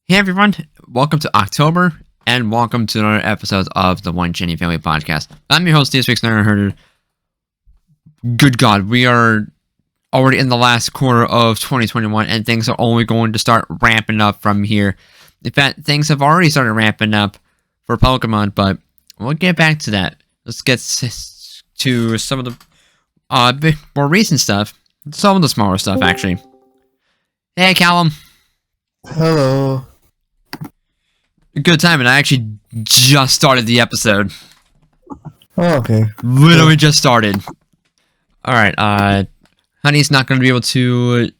Hey everyone, welcome to October, and welcome to another episode of the One Jenny Family Podcast. I'm your host, this week's Nerd Herder. Good God, we are already in the last quarter of 2021, and things are only going to start ramping up from here. In fact, things have already started ramping up for Pokemon, but we'll get back to that. Let's get to some of the bit more recent stuff, some of the smaller stuff, actually. Hey, Callum. Hello. Good time, and I actually just started the episode. Oh, okay. Literally just started. Alright, Honey's not going to be able to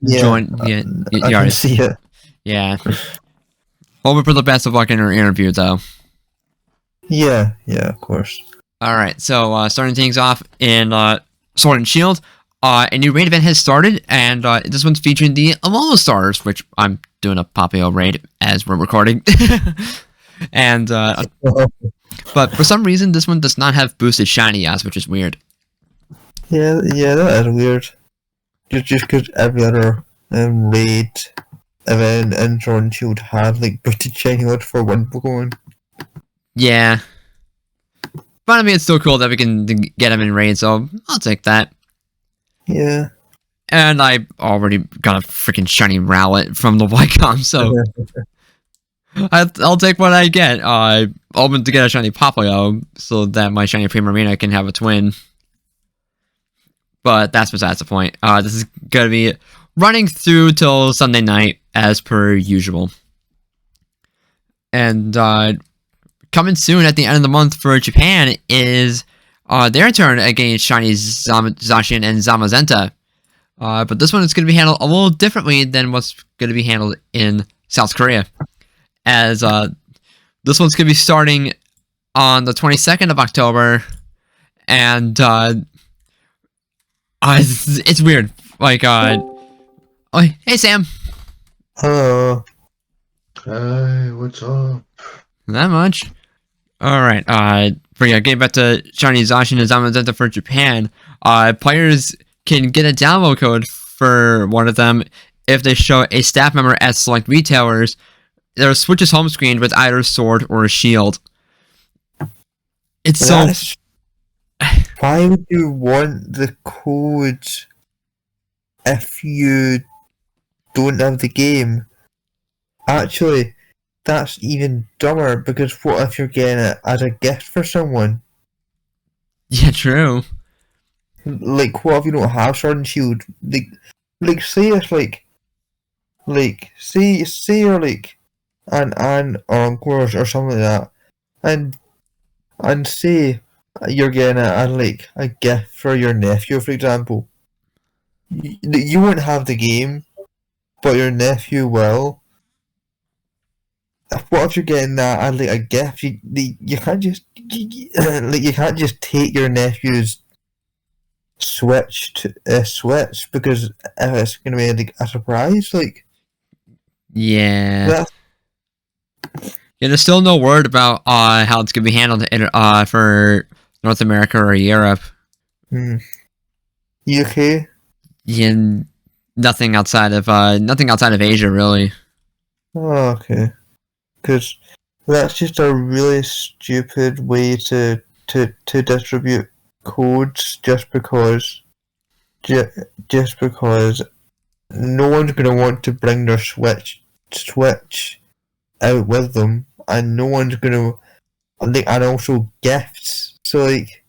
join. I can see it. Yeah. Hoping for the best of luck in her interview, though. Yeah, of course. Alright, so starting things off in Sword and Shield, a new raid event has started, and this one's featuring the Alola Stars, which I'm doing a Popio raid as we're recording. And but for some reason this one does not have boosted shiny yas, which is weird. Yeah, that is weird. Just because every other raid event in Sword and Shield had like boosted shiny odds for one Pokemon. Yeah. But I mean, it's still cool that we can get them in raid, so I'll take that. Yeah. And I already got a freaking shiny Rowlet from the Wycombe, so I'll take what I get. I'm hoping to get a shiny Popplio so that my shiny Primarina can have a twin. But that's besides the point. This is going to be running through till Sunday night, as per usual. And coming soon at the end of the month for Japan is their turn against shiny Zacian and Zamazenta. But this one is going to be handled a little differently than what's going to be handled in South Korea. As this one's going to be starting on the 22nd of October. And it's weird. Like, oh, hey, Sam. Hello. Hey, what's up? Not much. Alright, but yeah, getting back to shiny Zacian and Zamazenta for Japan, players can get a download code for one of them if they show a staff member at select retailers that switches home screen with either sword or a shield. It's so... Why would you want the code if you don't have the game? Actually, that's even dumber, because what if you're getting it as a gift for someone? Yeah, true. Like, what if you don't have Sword and Shield? Like say it's say you're like an aunt or uncle or something like that, and say you're getting it as like a gift for your nephew, for example. You won't have the game, but your nephew will. What if you're getting that as like a gift? You can't just you can't just take your nephew's Switch because if it's gonna be like a surprise, like Yeah. Yeah, there's still no word about how it's gonna be handled for North America or Europe. UK. Yeah, nothing outside of Asia, really. Oh, okay. Because that's just a really stupid way to distribute codes, just because no one's gonna want to bring their Switch out with them, and no one's gonna and also gifts. So like,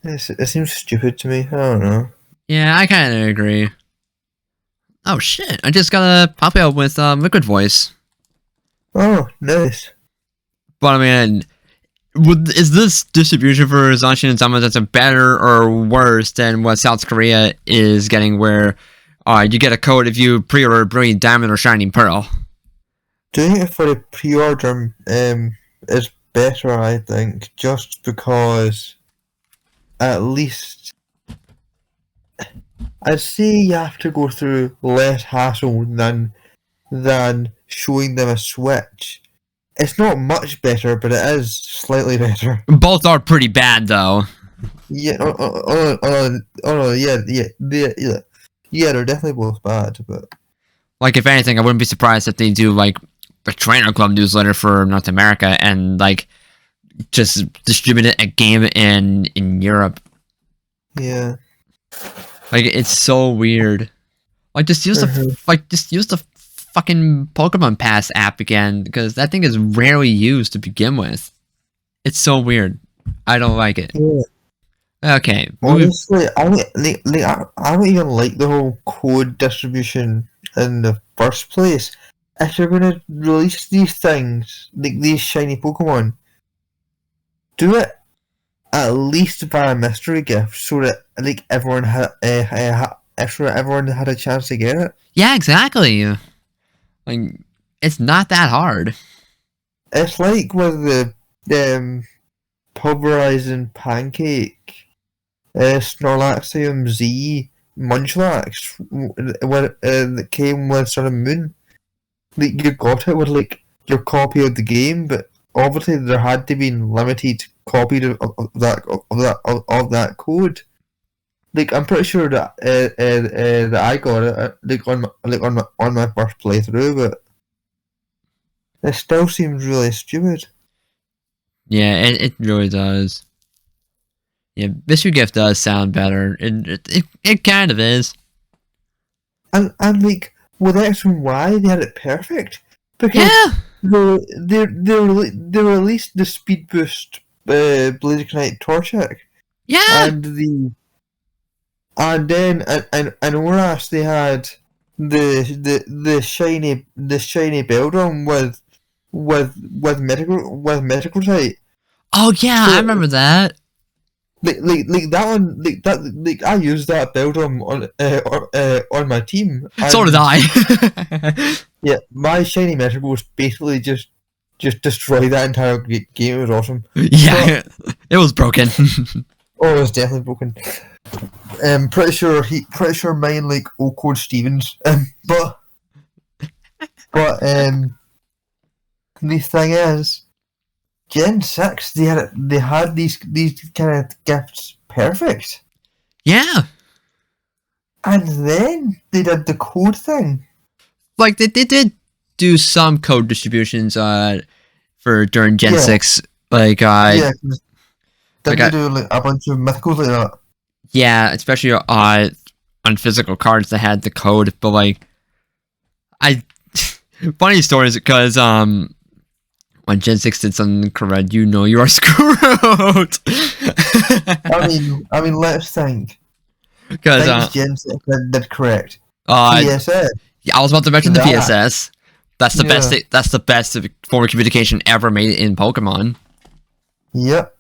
it seems stupid to me. I don't know. Yeah, I kind of agree. Oh shit! I just got a pop-up with Liquid Voice. Oh, nice. But I mean, is this distribution for Zacian and Zamazenta better or worse than what South Korea is getting, where you get a code if you pre-order Brilliant Diamond or Shining Pearl? Doing it for the pre-order is better, I think, just because at least I'd say you have to go through less hassle than showing them a Switch. It's not much better, but it is slightly better. Both are pretty bad, though. Yeah, yeah, they're definitely both bad, but Like, if anything, I wouldn't be surprised if they do like a Trainer Club newsletter for North America and like just distribute it a game in Europe. Yeah. Like, it's so weird. Like, just use the fucking Pokemon Pass app again, because that thing is rarely used to begin with. It's so weird. I don't like it. Yeah. Okay. Honestly, I don't even like the whole code distribution in the first place. If you're gonna release these things, like these shiny Pokemon, do it at least via mystery gift, so that like everyone had everyone had a chance to get it. Yeah, exactly. Like, it's not that hard. It's like with the pulverizing pancake, Snorlaxium Z Munchlax, that came with Sun and Moon. Like, you got it with like your copy of the game, but obviously there had to be limited copies of that code. Like, I'm pretty sure that that I got it on my first playthrough, but it still seems really stupid. Yeah, it really does. Yeah, mystery gift does sound better. It kind of is. And like with X and Y, they had it perfect because Yeah. they released the speed boost Blazikenite Torchic Yeah. and then and Oras they had the shiny Beldum with medical type. Oh yeah, So, I remember that. like that one like I used that Beldum on my team. So did I. Yeah, my shiny medical was basically just destroy that entire game. It was awesome. Yeah, it was broken. Oh, it was definitely broken. Pretty sure mine like old Code Stevens. But the thing is, Gen 6 they had these kind of gifts perfect, Yeah, and then they did the code thing. like they did do some code distributions for during Gen Yeah. 6. Like Yeah, 'cause like they do like a bunch of mythicals like that. yeah, especially on physical cards that had the code. But like, funny stories because when Gen 6 did something correct, you are screwed. I mean, let's think. Because Things Gen 6 did correct. yeah, PSN. I was about to mention the That. PSS. That's the best. Yeah. That's the best form of communication ever made in Pokemon. Yep.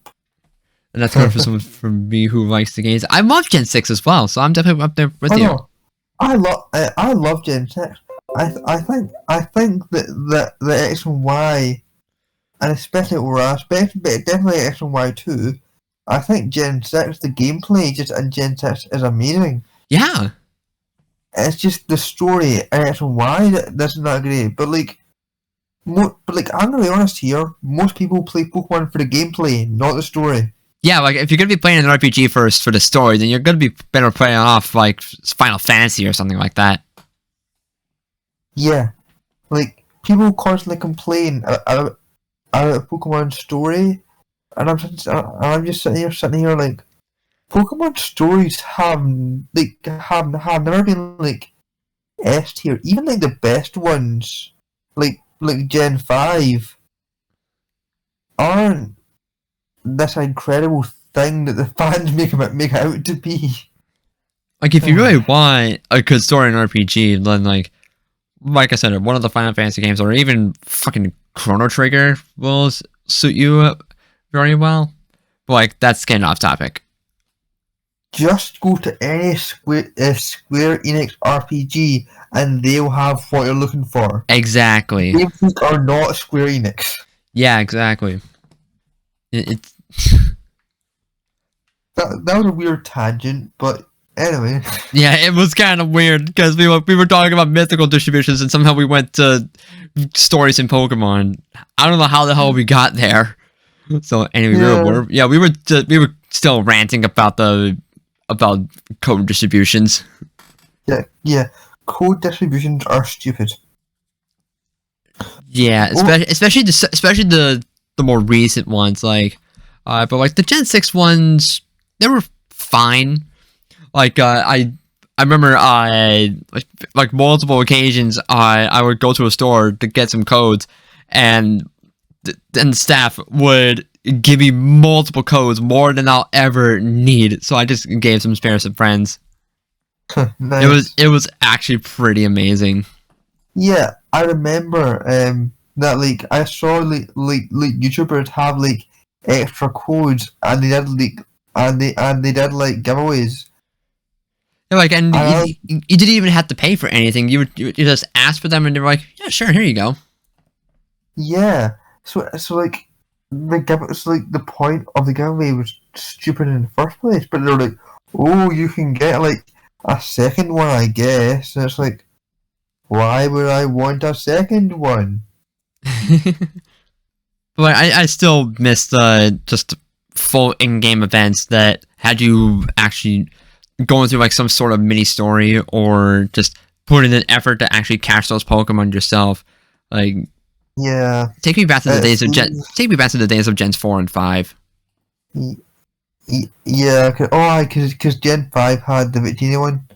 And that's coming from someone from me who likes the games. I love Gen 6 as well, so I'm definitely up there with I you. know. I love Gen 6. I think that the X and Y, and especially Aura, definitely X and Y too. I think Gen 6, the gameplay just in Gen 6 is amazing. Yeah. It's just the story in X and Y that's not great. But like, I'm gonna be honest here. Most people play Pokemon for the gameplay, not the story. Yeah, like if you're gonna be playing an RPG for the story, then you're gonna be better playing off like Final Fantasy or something like that. Yeah, like people constantly complain about Pokemon story, and I'm just sitting here like, Pokemon stories have never been like S tier. Even like the best ones, like Gen 5, aren't this incredible thing that the fans make it out to be. Like if you really want a good story in RPG, then like I said, one of the Final Fantasy games, or even fucking Chrono Trigger will suit you very well. But like that's getting off topic. Just go to any Square Enix RPG and they'll have what you're looking for. Exactly. Games are not Square Enix. Yeah, exactly. It's That was a weird tangent, but anyway. yeah, it was kind of weird because we were talking about mythical distributions and somehow we went to stories in Pokemon. I don't know how the hell we got there. So anyway, we were still ranting about code distributions. Yeah. code distributions are stupid. Yeah, especially the more recent ones, but like the Gen 6 ones, they were fine. Like I remember like multiple occasions I would go to a store to get some codes, and then the staff would give me multiple codes, more than I'll ever need. So I just gave some spares to friends. Nice. It was actually pretty amazing. Yeah, I remember that like I saw like YouTubers have like extra codes and they did like and they did like giveaways. Yeah, like, and I you didn't even have to pay for anything. You just ask for them, and they were like, "Yeah, sure, here you go." Yeah, so like so like the point of the giveaway was stupid in the first place, but they're like, oh, you can get like a second one, I guess. And it's like, why would I want a second one? But I still miss the just full in-game events that had you actually going through like some sort of mini story, or just putting in effort to actually catch those Pokemon yourself. Like, Yeah. take me back to the days of seems- Take me back to the days of Gens 4 and 5. Yeah, because Gen 5 had the Victini one.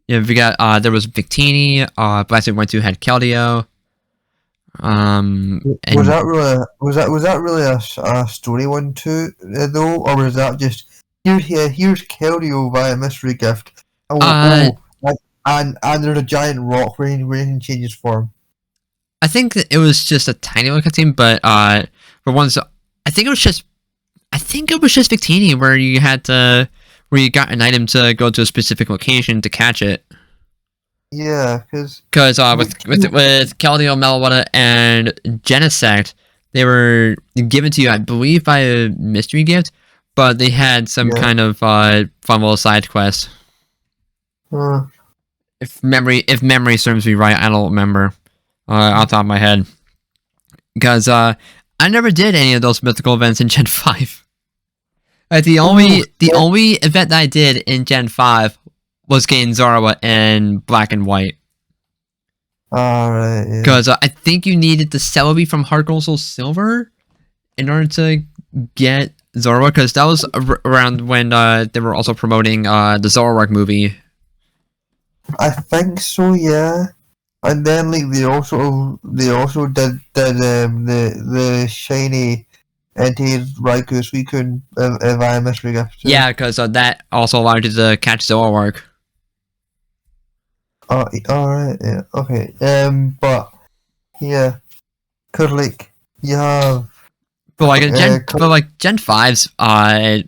Yeah, we got there was Victini. Blastoise went to had Keldeo. And Was that really a story one too though, or was that just here's Keldeo via mystery gift? And there's a giant rock where he can change his form. I think that it was just a tiny little cutscene, but for once, I think it was just Victini where you got an item to go to a specific location to catch it. Yeah, because with Keldeo, Meloetta, and Genesect, they were given to you, I believe, by a mystery gift, but they had some kind of fun little side quest. If memory serves me right, I don't remember off the top of my head, because I never did any of those mythical events in Gen 5. The only event that I did in Gen 5 was getting Zorua in Black and White. Alright, yeah. Because I think you needed the Celebi from Heart Gold Soul Silver in order to get Zorua, because that was around when they were also promoting the Zoroark movie. I think so, yeah. And then like they also did the shiny anti Raikou Suicune via mystery gift. Yeah, because that also allowed you to catch Zoroark. Oh, alright, yeah, okay. But yeah, cause like you have. But like Gen 5's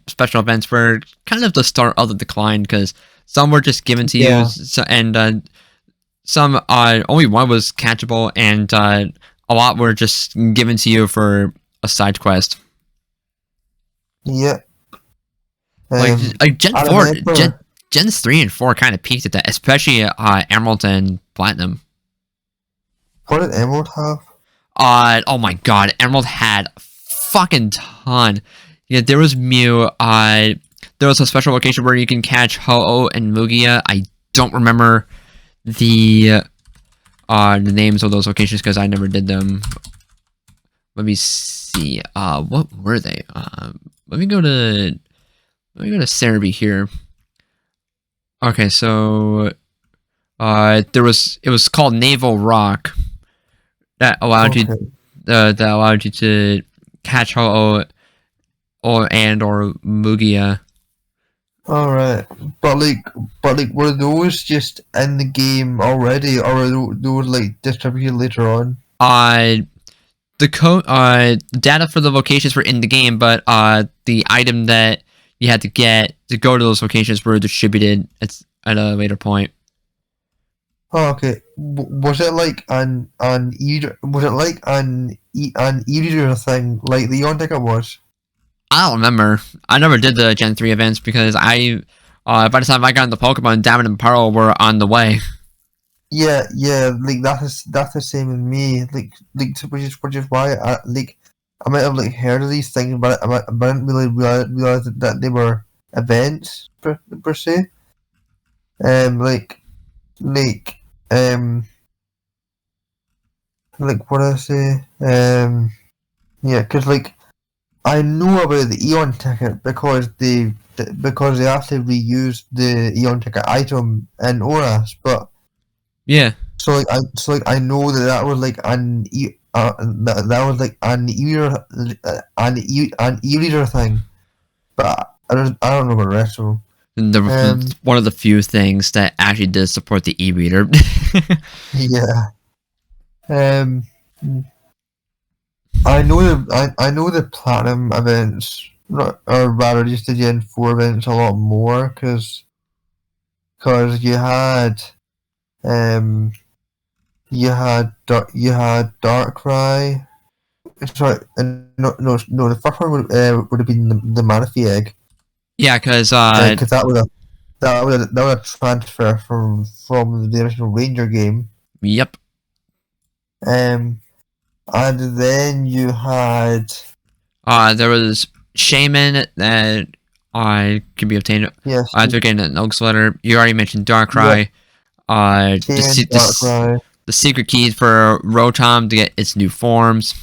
special events were kind of the start of the decline, because some were just given to you, and some only one was catchable, and a lot were just given to you for a side quest. Yeah. Like Gen 4, Gens 3 and 4 kind of peaked at that, especially Emerald and Platinum. What did Emerald have? Oh my god, Emerald had a fucking ton. Yeah, there was Mew. There was a special location where you can catch Ho-Oh and Mugia. I don't remember the names of those locations because I never did them. Let me see. What were they? Let me go to Cerebi here. Okay, so it was called Naval Rock. That allowed you to catch Ho-Oh or Mugia. Alright, but were those just in the game already, or were those like distributed later on? The code data for the locations were in the game, but the item that you had to get to go to those locations were distributed at a later point. Oh, okay. Was it like an e-reader thing like the on-ticket was? I don't remember. I never did the Gen 3 events because by the time I got into Pokemon, Diamond and Pearl were on the way. Yeah, like that's the same with me. Like which is why I might have like heard of these things, but I didn't really realize that they were events per se. like what did I say? Yeah, because like I know about the Eon ticket because they actually reused the Eon ticket item in Oras, but Yeah. so I know that was like that was like an e-reader thing, but I don't know about the rest of them. One of the few things that actually does support the e-reader. Yeah. I know the platinum events, or rather just the Gen 4 events a lot more, because you had you had Darkrai. Sorry, no. The first one would have been the Manaphy egg, Yeah, because because that would have transfer from the original Ranger game. yep. And then you had There was Shaman that could be obtained yes, either getting an Nuzlocke. You already mentioned Darkrai. Shaman, Darkrai. The secret keys for Rotom to get its new forms.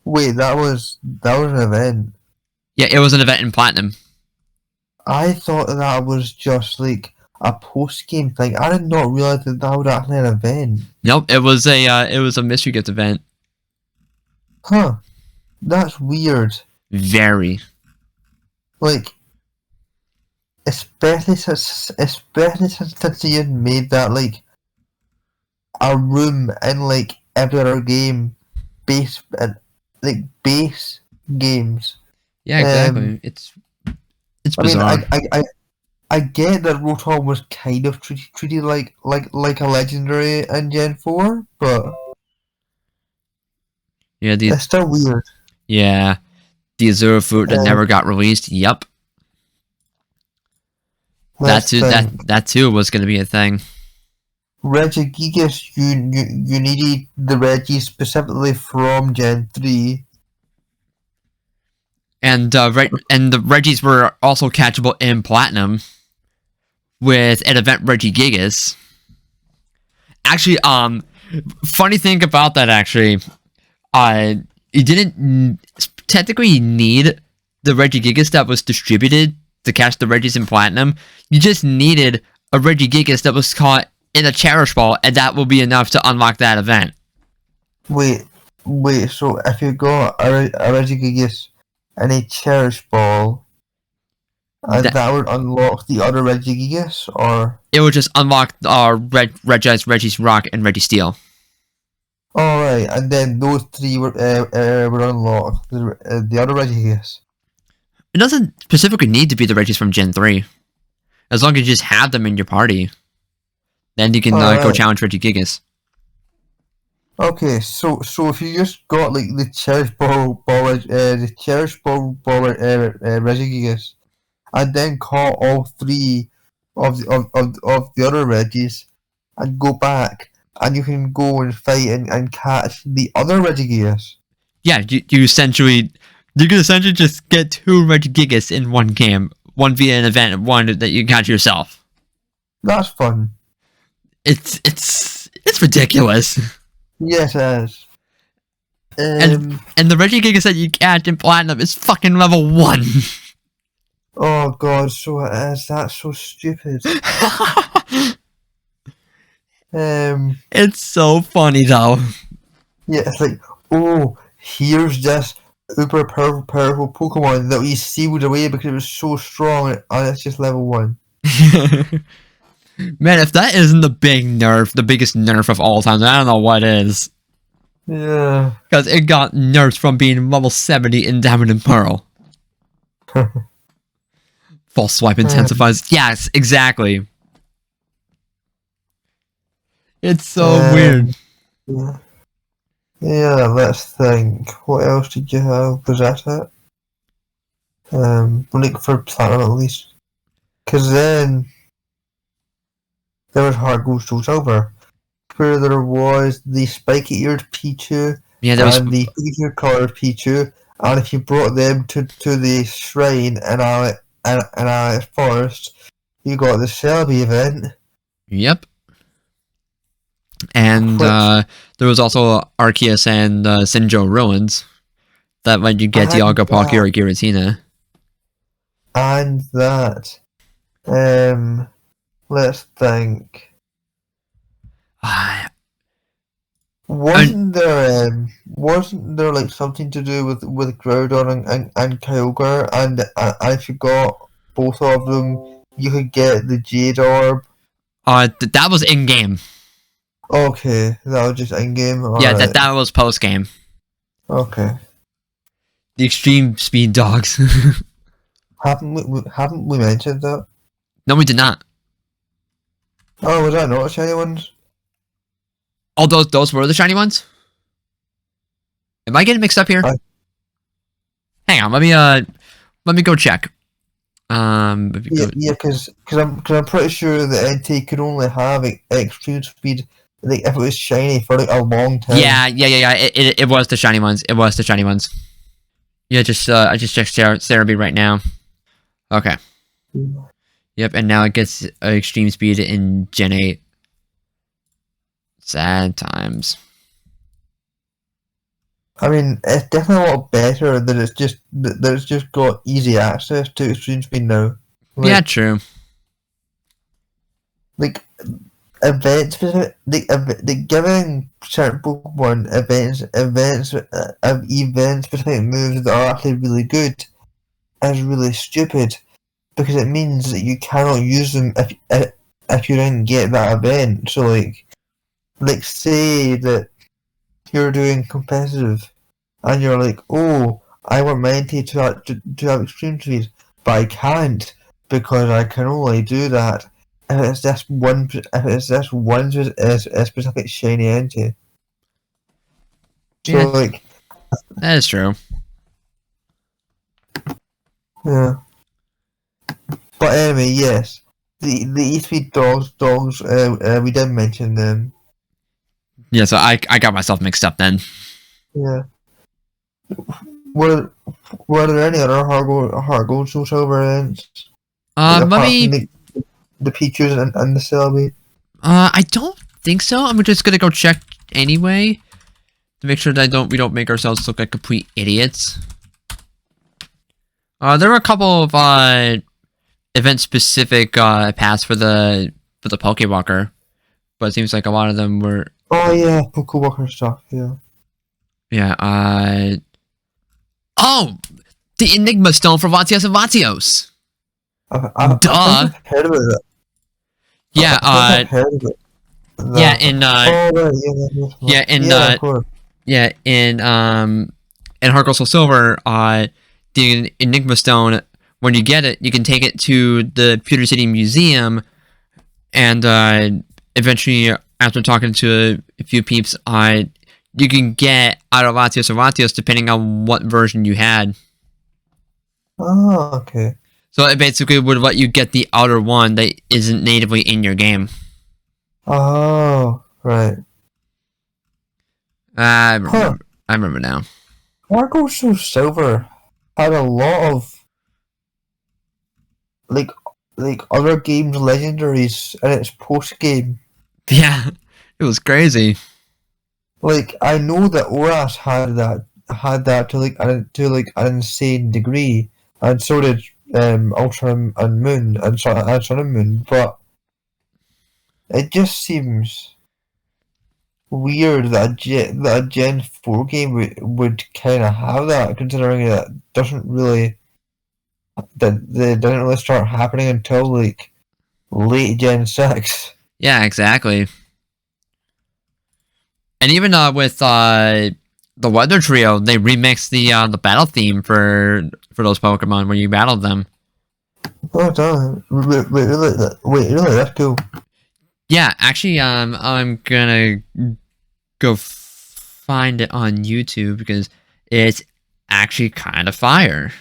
Wait, that was an event. Yeah, it was an event in Platinum. I thought that was just like a post game thing. I did not realize that was actually an event. Nope, it was a mystery gift event. Huh? That's weird. Very. Like, especially since you had made that like a room in like every other game, base games. Yeah, exactly. It's bizarre. I mean, I get that Rotom was kind of treated like a legendary in Gen 4, but Yeah, it's still weird. Yeah, the Azure fruit that never got released. Yep. That too was going to be a thing. Regigigas, you needed the Reggie specifically from Gen 3. And the Reggies were also catchable in Platinum with an event Regigigas. Actually, funny thing about that actually, you didn't technically need the Regigigas that was distributed to catch the Reggies in Platinum. You just needed a Regigigas that was caught in a Cherish Ball, and that will be enough to unlock that event. Wait, so if you got a Regigigas and a Cherish Ball, that would unlock the other Regigigas, or? It would just unlock Reggie's Rock and Registeel. Alright, and then those three would unlock the other Regigigas. It doesn't specifically need to be the Reggies from Gen 3. As long as you just have them in your party. Then you can go challenge Regigigas. Okay, so if you just got like the Cherish Ball Regigigas, and then call all three of the other Reggies, and go back, and you can go and fight and catch the other Regigigas. Yeah, you can essentially just get 2 Regigigas in one game. One via an event, and one that you can catch yourself. That's fun. It's ridiculous. Yes, it is. And the Regigigas that you catch in Platinum is fucking level 1. Oh god, so it is. That's so stupid. It's so funny though. Yeah, it's like, oh, here's this uber powerful Pokemon that we sealed away because it was so strong, and it's just level 1. Man, if that isn't the biggest nerf of all time, I don't know what is. Yeah. Because it got nerfed from being level 70 in Diamond and Pearl. False Swipe intensifies. Yes, exactly. It's so weird. Yeah, let's think. What else did you have? Was that it? Like for Platinum at least. Because then there was Heart Gold Soul Silver, where there was the spiky-eared Pichu and the piggy-eared coloured Pichu, and if you brought them to the shrine in Alex Forest, you got the Celebi event. Yep. And Which- there was also Arceus and Sinjo Ruins that let you get And Dialga Palkia or that- Giratina. And that. Let's think. Ah, Wasn't there like something to do with Groudon and Kyogre, and I forgot both of them. You could get the Jade Orb. that was in game. Okay, that was just in game. Yeah, Alright. that was post game. Okay. The extreme speed dogs. Haven't we mentioned that? No, we did not. Oh, was that not shiny ones? Oh, those were the shiny ones. Am I getting mixed up here? Hang on, let me go check. If you go- Yeah, because I'm pretty sure the NT could only have extreme speed like if it was shiny for like a long time. yeah. It was the shiny ones. It was the shiny ones. Yeah, I just checked Cerebi right now. Okay. Yep, and now it gets extreme speed in Gen 8. Sad times. I mean, it's definitely a lot better that it's just got easy access to extreme speed now. Like, Yeah, true. like event specific, like giving certain Pokemon event specific moves that are actually really good is really stupid because it means that you cannot use them if you didn't get that event. So like say that you're doing competitive and you're like, oh, I want my NT to have extreme speed, but I can't because I can only do that if it's this one specific shiny NT. So Yeah. like, That is true. yeah. But anyway, yes, the E3 dogs we did mention them. Yeah, so I got myself mixed up then. Yeah. Were there any other hard gold soul silver events? Let Apart me. from the Pichus and the Celebi? I don't think so. I'm just gonna go check anyway to make sure that we don't make ourselves look like complete idiots. There were a couple of event specific paths for the Pokewalker, but it seems like a lot of them were. Oh yeah, Pokewalker stuff, yeah. Yeah. Oh, the Enigma Stone for Latios and Latios. I've heard about that. Yeah. I've heard of it. Yeah. In oh right, yeah, in of course. yeah, in Heart Gold Soul Silver, the Enigma Stone, when you get it, you can take it to the Pewter City Museum, and eventually, after talking to a few peeps, you can get either Latios or Latios depending on what version you had. Oh, okay. So it basically would let you get the outer one that isn't natively in your game. Oh, right. I remember now. Marco Soul Silver had a lot of like other games legendaries in its post game. Yeah, it was crazy. Like I know that Oras had that to like an insane degree, and so did Ultra and Moon and Sun and Moon. But it just seems weird that a Gen 4 game would kind of have that, considering that doesn't really start happening until like late Gen 6. Yeah, exactly. And even with the Weather Trio, they remixed the battle theme for those Pokemon when you battled them. Oh damn! Wait, really? That's cool. Yeah, actually, I'm gonna go find it on YouTube because it's actually kind of fire.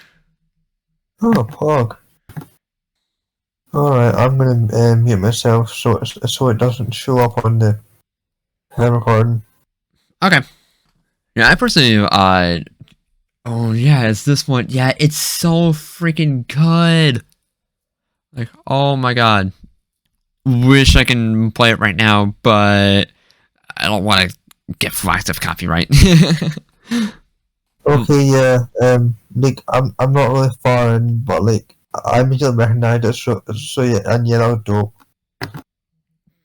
Oh, pog. Alright, I'm gonna mute myself so it doesn't show up on the recording. Okay. Yeah, I personally, oh yeah, it's this one. Yeah, it's so freaking good. Like, oh my god. Wish I can play it right now, but I don't want to get flagged of copyright. Okay, yeah. Like I'm not really far in, but like I immediately recognized it. So yeah, and yeah, that was dope. I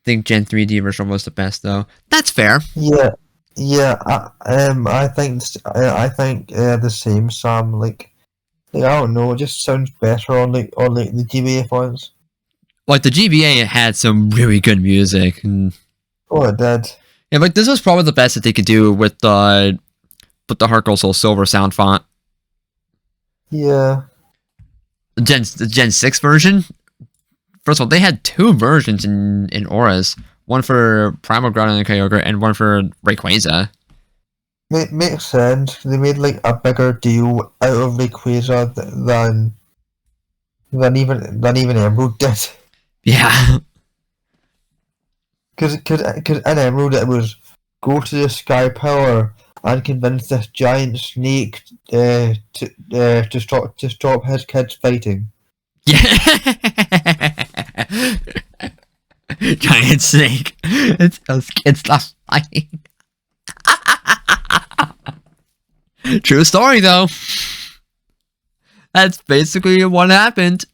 think Gen 3D version was the best though. That's fair. Yeah, yeah. I think the same, Sam. Like I don't know. It just sounds better on like the GBA ones. Like the GBA had some really good music. And, Oh, it did. yeah, like this was probably the best that they could do with the Heart Gold Soul Silver sound font. Yeah. The Gen 6 version. First of all, they had two versions in Auras. One for Primal Ground and Kyogre, and one for Rayquaza. Makes sense. They made like a bigger deal out of Rayquaza than even Emerald did. Yeah. Because in Emerald it was go to the Sky Pillar and convince this giant snake to stop his kids fighting. Yeah. Giant snake. It's not fighting. True story though. That's basically what happened.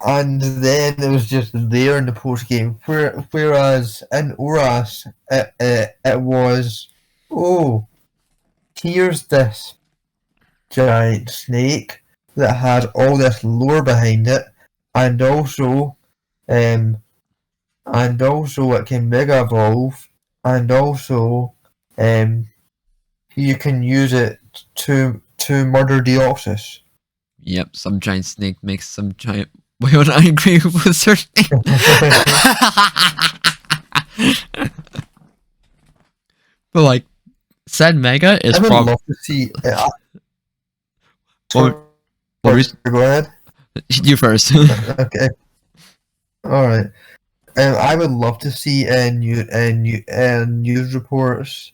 And then it was just there in the post game. Whereas in Oras, it was, oh, here's this giant snake that had all this lore behind it, and also it can mega evolve, and also you can use it to murder Deoxys. Yep, some giant snake makes some giant. Why would I agree with certain? But like, said Mega is I would probably. love to see. What were you- Go ahead. You first. Okay. All right. I would love to see news reports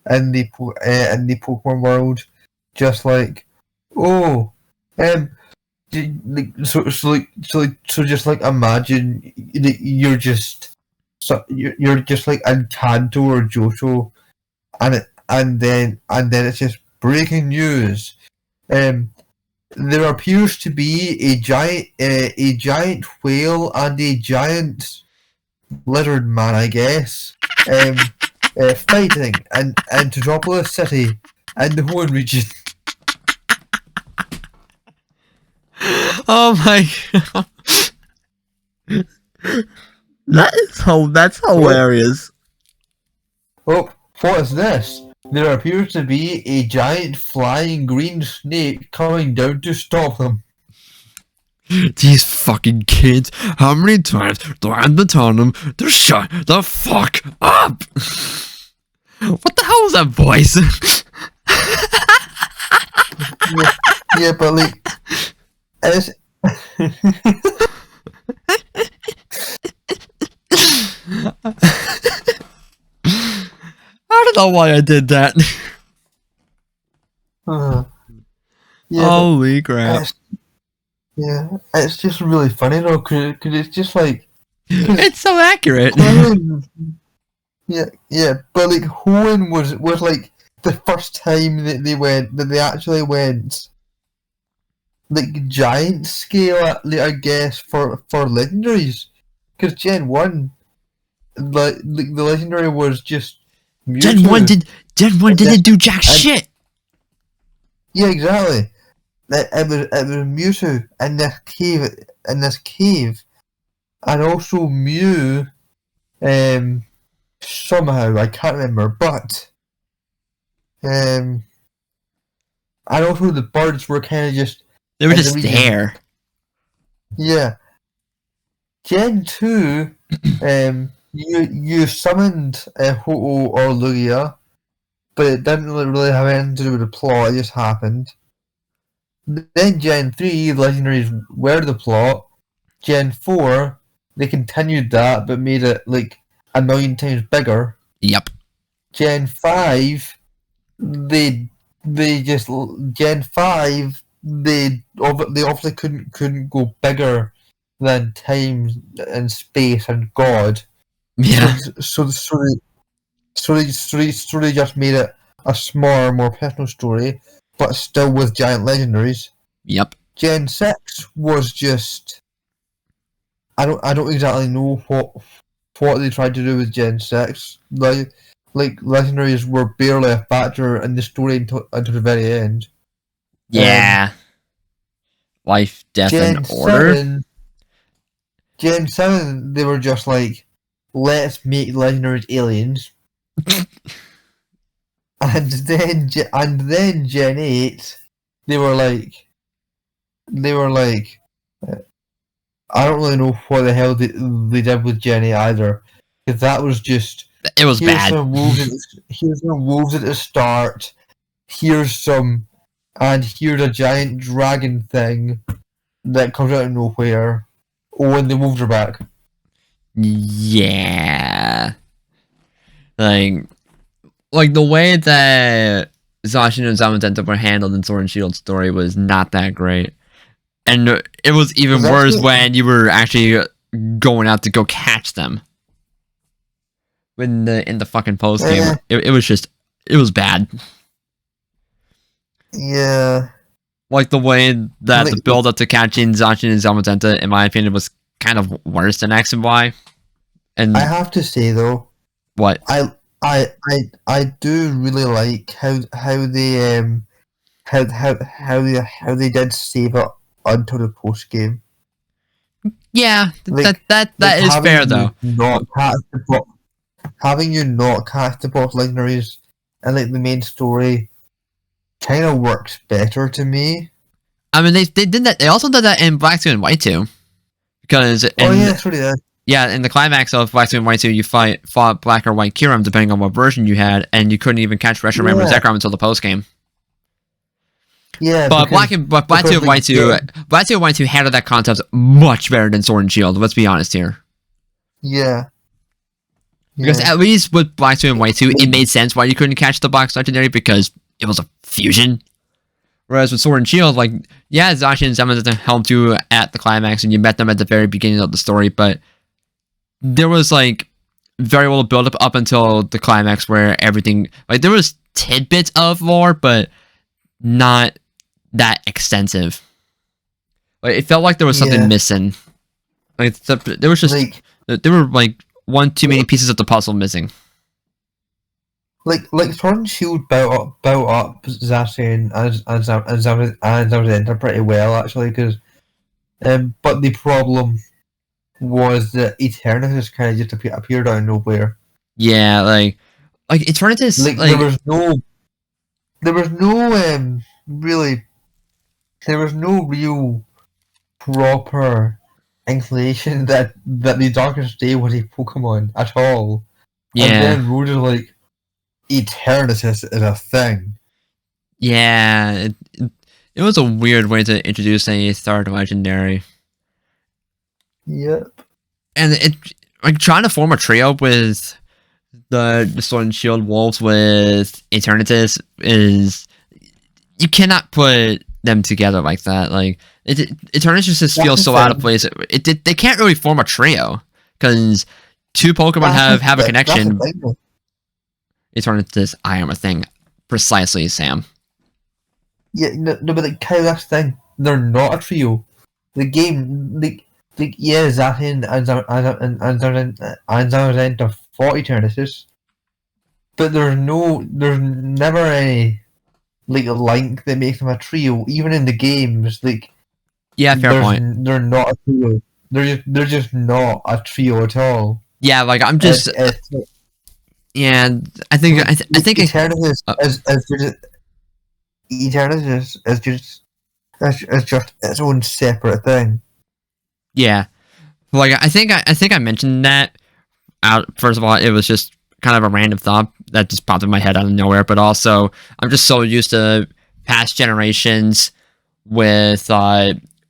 in the Pokemon world, just like, oh, so just like imagine you're just like in Kanto or Johto, and then it's just breaking news. There appears to be a giant whale and a giant lizard man, I guess, fighting in Tetropolis City in the Hoenn region. Oh my god. That's hilarious. Oh, what is this? There appears to be a giant flying green snake coming down to stop them. These fucking kids. How many times do I have to tell them to shut the fuck up? What the hell was that voice? Yeah, but like, it's I don't know why I did that. yeah, Holy crap. it's just really funny though, cause it's just like, It's so accurate. yeah, but like Hoenn was like the first time that they actually went like giant scale, I guess, for legendaries, because Gen 1, like the legendary was just Gen 1 didn't do jack shit. Yeah, exactly. It was Mewtwo in this cave, and also Mew, somehow I can't remember, but and also the birds were kind of just They were in the just region. there. Yeah. Gen 2, you summoned Ho-Oh or Lugia, but it didn't really have anything to do with the plot, it just happened. Then Gen 3, legendaries were the plot. Gen 4, they continued that, but made it like a million times bigger. Yep. Gen 5, they just Gen 5, they obviously couldn't go bigger than time and space and God. Yeah. So So they just made it a smaller, more personal story, but still with giant legendaries. Yep. Gen 6 was just... I don't exactly know what they tried to do with Gen 6. Like legendaries were barely a factor in the story until the very end. Yeah. Life, death, Gen and order. 7, they were just like, let's make legendaries aliens. and then Gen 8, they were like, I don't really know what the hell they did with Gen 8 either, because that was just, It was here's bad. some wolves at the start, here's a giant dragon thing that comes out of nowhere. Oh, and the wolves are back. Yeah. Like the way that Zacian and Zamazenta were handled in Sword and Shield story was not that great. And it was even Well, worse that's when you were actually going out to go catch them. In the fucking post game, it was bad. Yeah. Like the way that Like- the build up to catching Zacian and Zamazenta, in my opinion, was kind of worse than X and Y. And I have to say though, what? I do really like how they how they did save it until the post game. Yeah, Like- that Like, is having fair you though. Having you not catch the boss legendaries and like the main story kind of works better to me. I mean, they did that. They also did that in Black 2 and White 2. Because Oh yeah, sorry, yeah, in the climax of Black 2 and White 2, you fought Black or White Kiram, depending on what version you had, and you couldn't even catch Retro Rambo Yeah. Zekrom until the post game. yeah. But because- Black 2 and because, White 2, Black 2 and White 2 handled that concept much better than Sword and Shield. Let's be honest here. Yeah. Because Yeah. at least with Black 2 and White 2, it made sense why you couldn't catch the Box Legendary because it was a fusion. Whereas with Sword and Shield, like, yeah, Zacian and Zamazenta helped you at the climax and you met them at the very beginning of the story, but there was, like, very little build up until the climax where everything, like, there was tidbits of lore, but not that extensive. Like, it felt like there was something Yeah. missing. Like, there was just, like there were, like, one too many pieces of the puzzle missing. like Sword and Shield built up Zacian and Zamazenta pretty well actually, because but the problem was that Eternatus kind of just appeared out of nowhere. Yeah, like Eternatus, Like, like, there was no really, there was no real proper inclination that the Darkest Day was a Pokemon at all. And yeah, then Road is like, Eternatus is a thing. yeah, it was a weird way to introduce a third legendary. Yep. And it, like, trying to form a trio with the Sword and Shield Wolves with Eternatus is, you cannot put them together like that. Like, Eternatus just That's feels the so out of thing. place. They can't really form a trio because two Pokemon have a connection. That's the thing, though. Eternatus, I am a thing, precisely, Sam. Yeah, no, but like, Kyle, that's the thing. They're not a trio. The game, yeah, Zacian and Zamazenta fought Eternatus, but there's never any like link that makes them a trio. Even in the games, like, Yeah, fair point. they're not a trio. They're just not a trio at all. Yeah, like, I'm just, It's- yeah, I think Eternatus uh, is Eternatus is just its own separate thing. yeah. Like, I think I mentioned that out. First of all, it was just kind of a random thought that just popped in my head out of nowhere. But also, I'm just so used to past generations with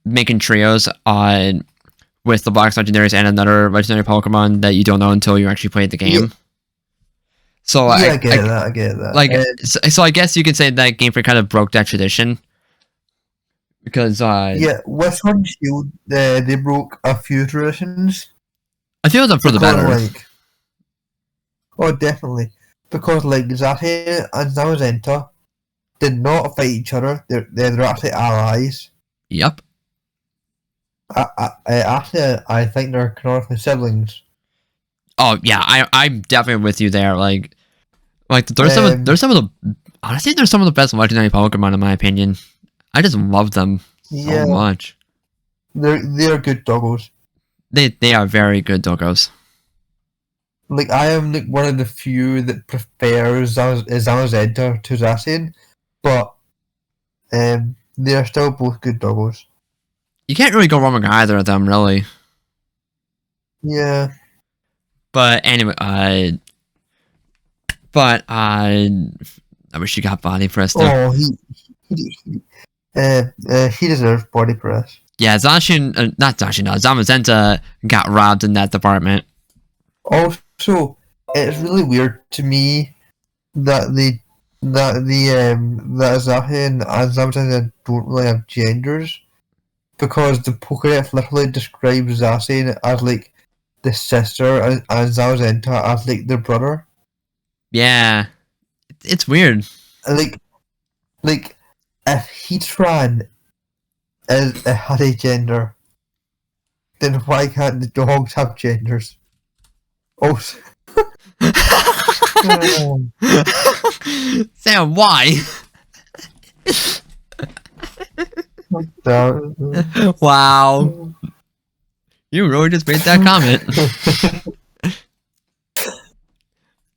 making trios on with the Box Legendaries and another legendary Pokemon that you don't know until you actually played the game. Yeah. So I get that. like, so I guess you could say that Game Freak kind of broke that tradition because Yeah, with Sword and Shield, they broke a few traditions. I feel that for the Kinda better. Like, oh, definitely. because like Zacian and Zamazenta did not fight each other. They're actually allies. Yep. I think they're canonically siblings. Oh yeah, I'm definitely with you there. Like there's some of the honestly there's some of the best legendary Pokemon in my opinion. I just love them so much. They're good doggos. They are very good doggos. Like I am like one of the few that prefers Zamazenta to Zacian, but they're still both good doggos. You can't really go wrong with either of them, really. Yeah. But anyway, I wish you got body press though. Oh, he deserves body press. Yeah, Zamazenta got robbed in that department. Also, it's really weird to me that Zacian and Zamazenta don't really have genders, because the Pokédex literally describes Zacian as like the sister and Zamazenta as like the brother. Yeah, it's weird. Like if Heatran had a gender, then why can't the dogs have genders? Oh, Sam, why? Wow, you really just made that comment.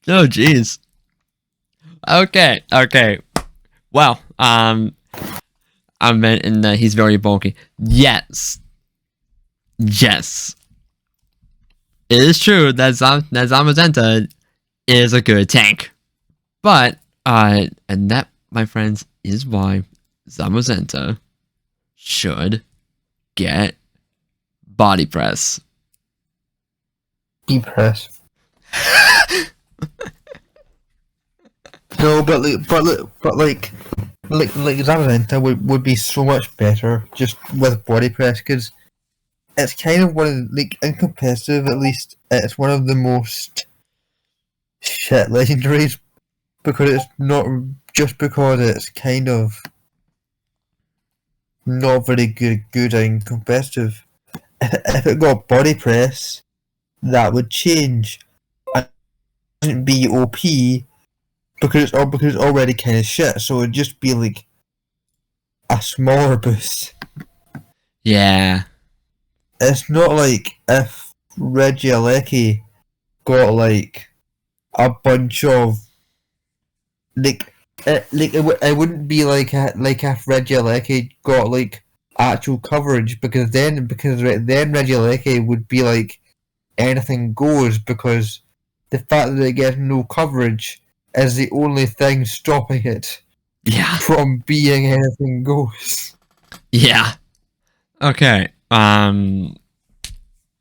Oh, jeez. Okay. Well, I meant in that he's very bulky. Yes. It is true that Zamazenta is a good tank. But, and that, my friends, is why Zamazenta should get body press. be press. No, but Zamazenta would be so much better just with body press, because it's kind of one of like in competitive at least it's one of the most shit legendaries, because it's not just because it's kind of not very good in competitive. If it got body press, that would change. It wouldn't be OP because it's already kind of shit. So it'd just be like a smaller boost. Yeah. It's not like if Regieleki got like a bunch of it wouldn't be like if Regieleki got like actual coverage, because then Regieleki would be like anything goes, because the fact that it gets no coverage is the only thing stopping it from being anything goes. Yeah. Okay. Well,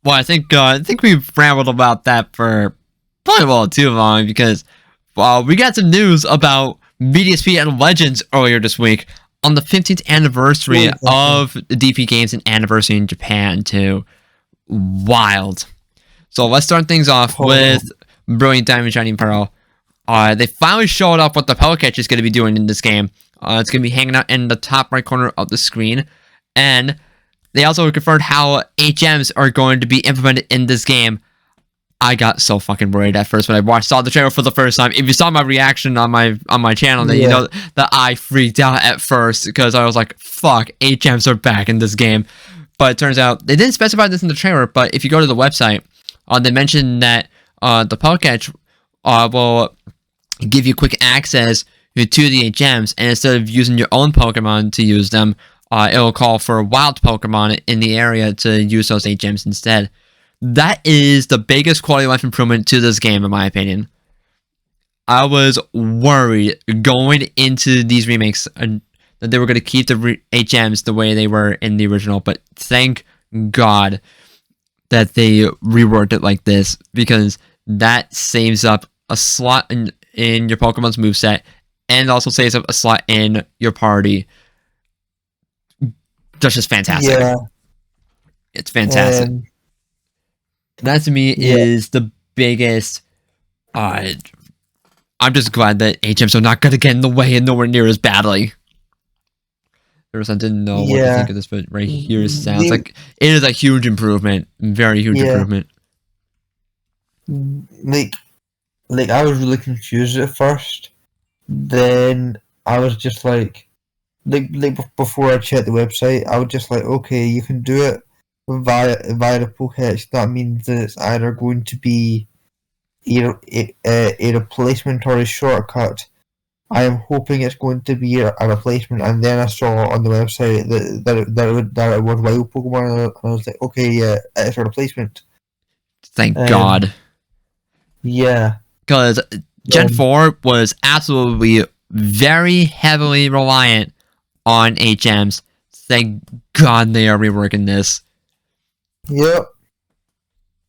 I think we've rambled about that for probably a little too long, because we got some news about BDSP and Legends earlier this week on the 15th anniversary of the DP Games and anniversary in Japan too. Wild. So let's start things off with Brilliant Diamond Shining Pearl. They finally showed up what the Pelcatch is going to be doing in this game. It's going to be hanging out in the top right corner of the screen, and they also confirmed how HMs are going to be implemented in this game. I got so fucking worried at first when I saw the trailer for the first time. If you saw my reaction on my channel, then you know that I freaked out at first, because I was like, fuck, HMs are back in this game. But it turns out they didn't specify this in the trailer, but if you go to the website, they mentioned that the Pelcatch will give you quick access to the HMs, and instead of using your own Pokemon to use them, it'll call for wild Pokemon in the area to use those HMs instead. That is the biggest quality of life improvement to this game, in my opinion. I was worried going into these remakes that they were going to keep the HMs the way they were in the original, but thank God that they reworked it like this, because that saves up a slot in your Pokemon's moveset, and also saves up a slot in your party. That's just fantastic. Yeah. It's fantastic. That to me is the biggest I'm just glad that HMs are not going to get in the way and nowhere near as badly. I didn't know what to think of this, but right here sounds like it is a huge improvement. Very huge improvement. Like I was really confused at first. Then I was just like before I checked the website, I was just like, okay, you can do it via the Pokedex. That means that it's either going to be a replacement or a shortcut. I am hoping it's going to be a replacement, and then I saw on the website that it was Wild Pokemon, and I was like, okay, yeah, it's a replacement. Thank God. Yeah. Because Gen 4 was absolutely very heavily reliant on HMs. Thank God they are reworking this. Yep.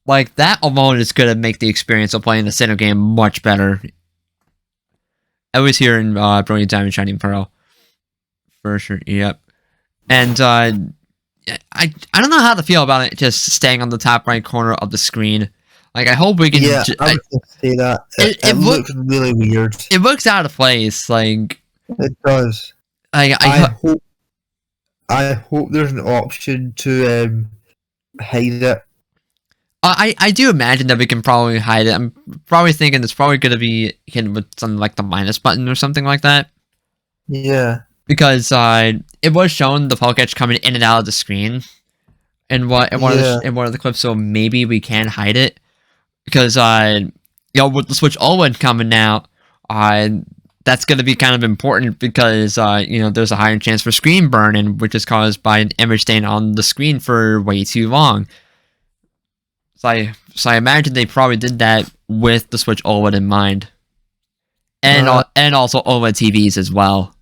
Like, that alone is going to make the experience of playing the Sinnoh game much better. I was here in Brilliant Diamond, Shining Pearl. For sure, yep. And I don't know how to feel about it just staying on the top right corner of the screen. Like, I hope we can... Yeah, I was going to say that. It looks really weird. It looks out of place, like... It does. I hope there's an option to hide it. I do imagine that we can probably hide it. I'm probably thinking it's probably going to be hidden with something like the minus button or something like that. Yeah. Because it was shown the Pokédex coming in and out of the screen in one of the clips, so maybe we can hide it. Because with the Switch OLED coming out, that's going to be kind of important because there's a higher chance for screen burn-in, which is caused by an image staying on the screen for way too long. So I imagine they probably did that with the Switch OLED in mind, and also OLED TVs as well.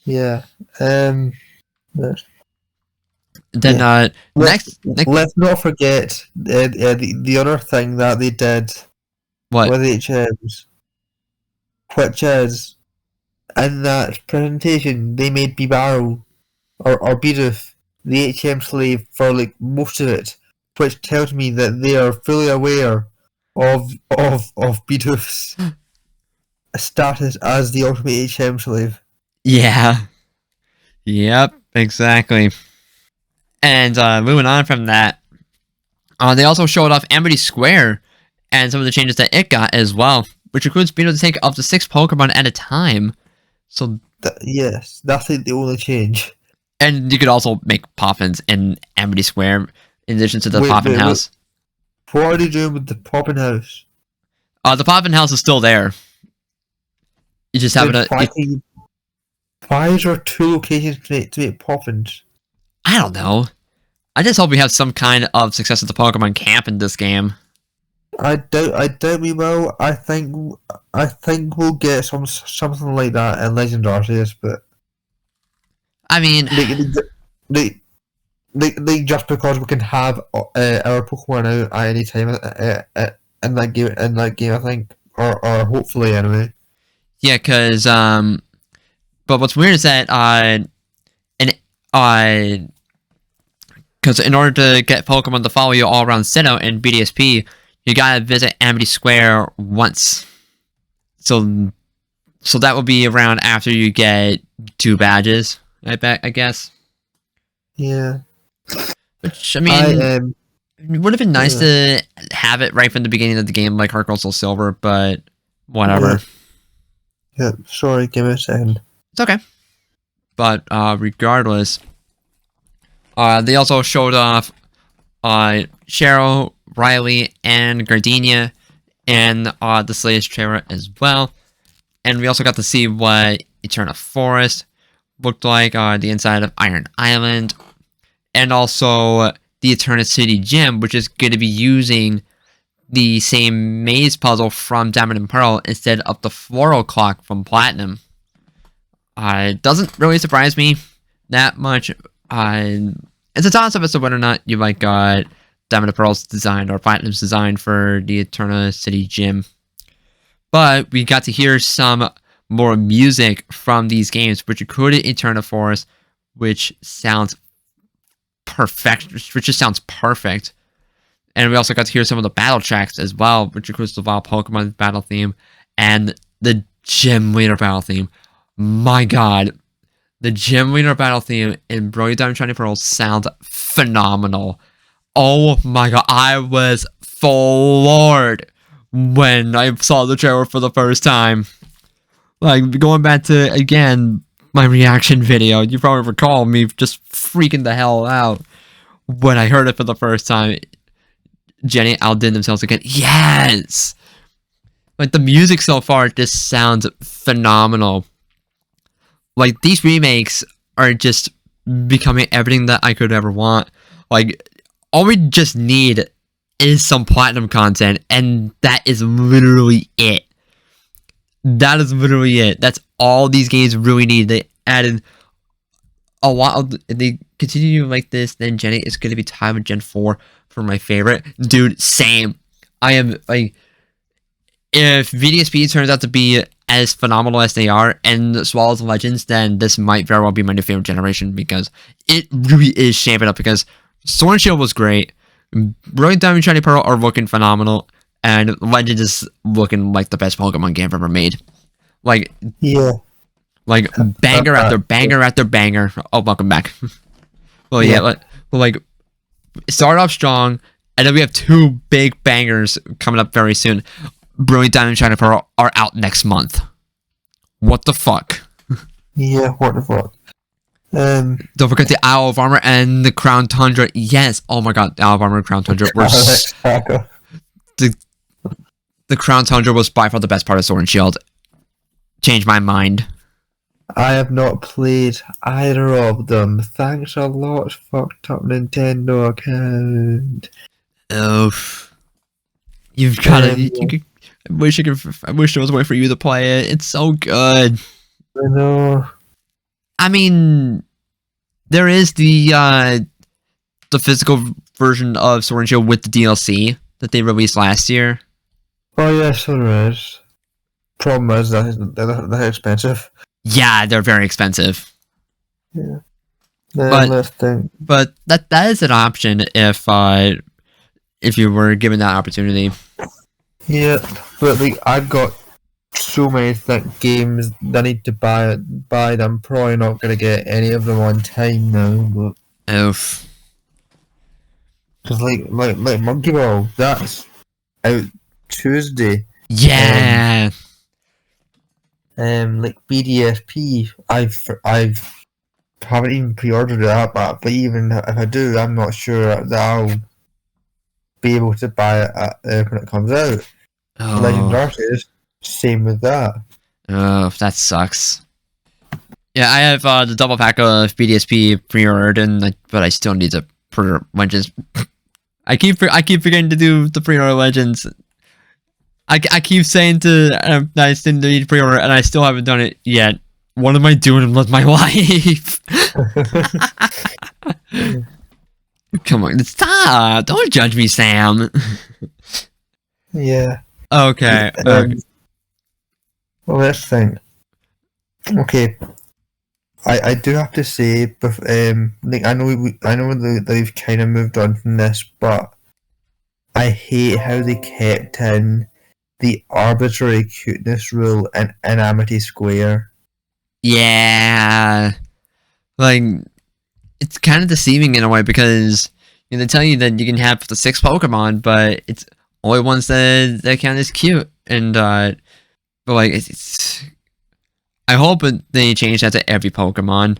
Yeah. Next, let's not forget the other thing that they did with HMs, which is in that presentation they made Bibarel or Bidoof the HM slave for like most of it, which tells me that they are fully aware of Bidoof's status as the ultimate HM slave. Yeah. Yep, exactly. And moving on from that, they also showed off Amity Square and some of the changes that it got as well, which includes being able to take up to 6 Pokemon at a time. So yes, that's the only change. And you could also make Poppins in Amity Square in addition to the Poppin House. What are they doing with the Poppin House? The Poppin House is still there. You just have it. Why is there 2 locations to make Poppins? I don't know. I just hope we have some kind of success at the Pokemon Camp in this game. I doubt we will. I think we'll get something like that in Legend Arceus, but I mean, they just because we can have our Pokemon out at any time in that game, I think, or hopefully anyway. Yeah, because but what's weird is that because in order to get Pokemon to follow you all around Sinnoh and BDSP, you gotta visit Amity Square once. So that would be around after you get 2 badges, I guess. Yeah. Which, I mean, it would have been nice to have it right from the beginning of the game, like Heart Gold Soul Silver, but whatever. Yeah, sorry, give me a second. It's okay. But regardless, they also showed off Cheryl, Riley, and Gardenia, and the Slayish trailer as well. And we also got to see what Eterna Forest looked like, the inside of Iron Island, and also the Eterna City Gym, which is going to be using the same maze puzzle from Diamond and Pearl instead of the floral clock from Platinum. It doesn't really surprise me that much. It's a toss-up as to whether or not you like Diamond and Pearl's design or Platinum's design for the Eterna City Gym. But we got to hear some more music from these games, which included Eterna Forest, which sounds perfect. Which just sounds perfect. And we also got to hear some of the battle tracks as well, which includes the Wild Pokemon battle theme and the gym leader battle theme. My god. The gym leader battle theme in Brilliant Diamond Shining Pearl sounds phenomenal. Oh my god, I was floored when I saw the trailer for the first time. Like, going back to, again, my reaction video, you probably recall me just freaking the hell out when I heard it for the first time. Jenny outdid themselves again. Yes! Like, the music so far just sounds phenomenal. Like, these remakes are just becoming everything that I could ever want. Like, all we just need is some platinum content, and that is literally it. That is literally it. That's all these games really need. They added a lot of... They continue like this, then Gen 8 is going to be tied with Gen 4 for my favorite. Dude, same. I am, like... If VDSP turns out to be as phenomenal as they are, and Swallows and Legends, then this might very well be my new favorite generation, because it really is shaping up, because Sword and Shield was great, Brilliant Diamond Shiny Pearl are looking phenomenal, and Legends is looking like the best Pokemon game ever made. Like, Yeah. like banger after banger after banger. Oh, welcome back. Well, yeah, like start off strong, and then we have two big bangers coming up very soon. Brilliant Diamond Shiny Pearl are out next month. What the fuck? Yeah, what the fuck? Don't forget the Isle of Armor and the Crown Tundra. Yes. Oh my god, the Isle of Armor and Crown Tundra were the Crown Tundra was by far the best part of Sword and Shield. Changed my mind. I have not played either of them. Thanks a lot, fucked up Nintendo account. Oof. You've got to... I wish there was a way for you to play it. It's so good. I know. I mean, there is the physical version of Sword and Shield with the DLC that they released last year. Oh yes, there is. Problem is they're expensive. Yeah, they're very expensive. Yeah. But that is an option if you were given that opportunity. Yeah, but like I've got so many games that I need to buy that I'm probably not gonna get any of them on time now. But Oof. because like Monkey Ball, that's out Tuesday. Yeah. Like BDSP, I've haven't even pre-ordered that, but even if I do, I'm not sure that I'll be able to buy it when it comes out. Oh. Legend Arceus, same with that. Oh, that sucks. Yeah, I have the double pack of BDSP pre-ordered, but I still need to pre-order Legends. I keep forgetting to do the pre-order Legends. I keep saying that I still need to pre-order, and I still haven't done it yet. What am I doing with my life? Come on, stop! Don't judge me, Sam. Yeah. Okay. Well, let's think. Okay. I do have to say, like I know that we've kind of moved on from this, but I hate how they kept in the arbitrary cuteness rule in Amity Square. Yeah. Like, it's kind of deceiving in a way, because they tell you that you can have the 6 Pokemon, but it's only ones that count as cute. And but like it's I hope they change that to every Pokemon,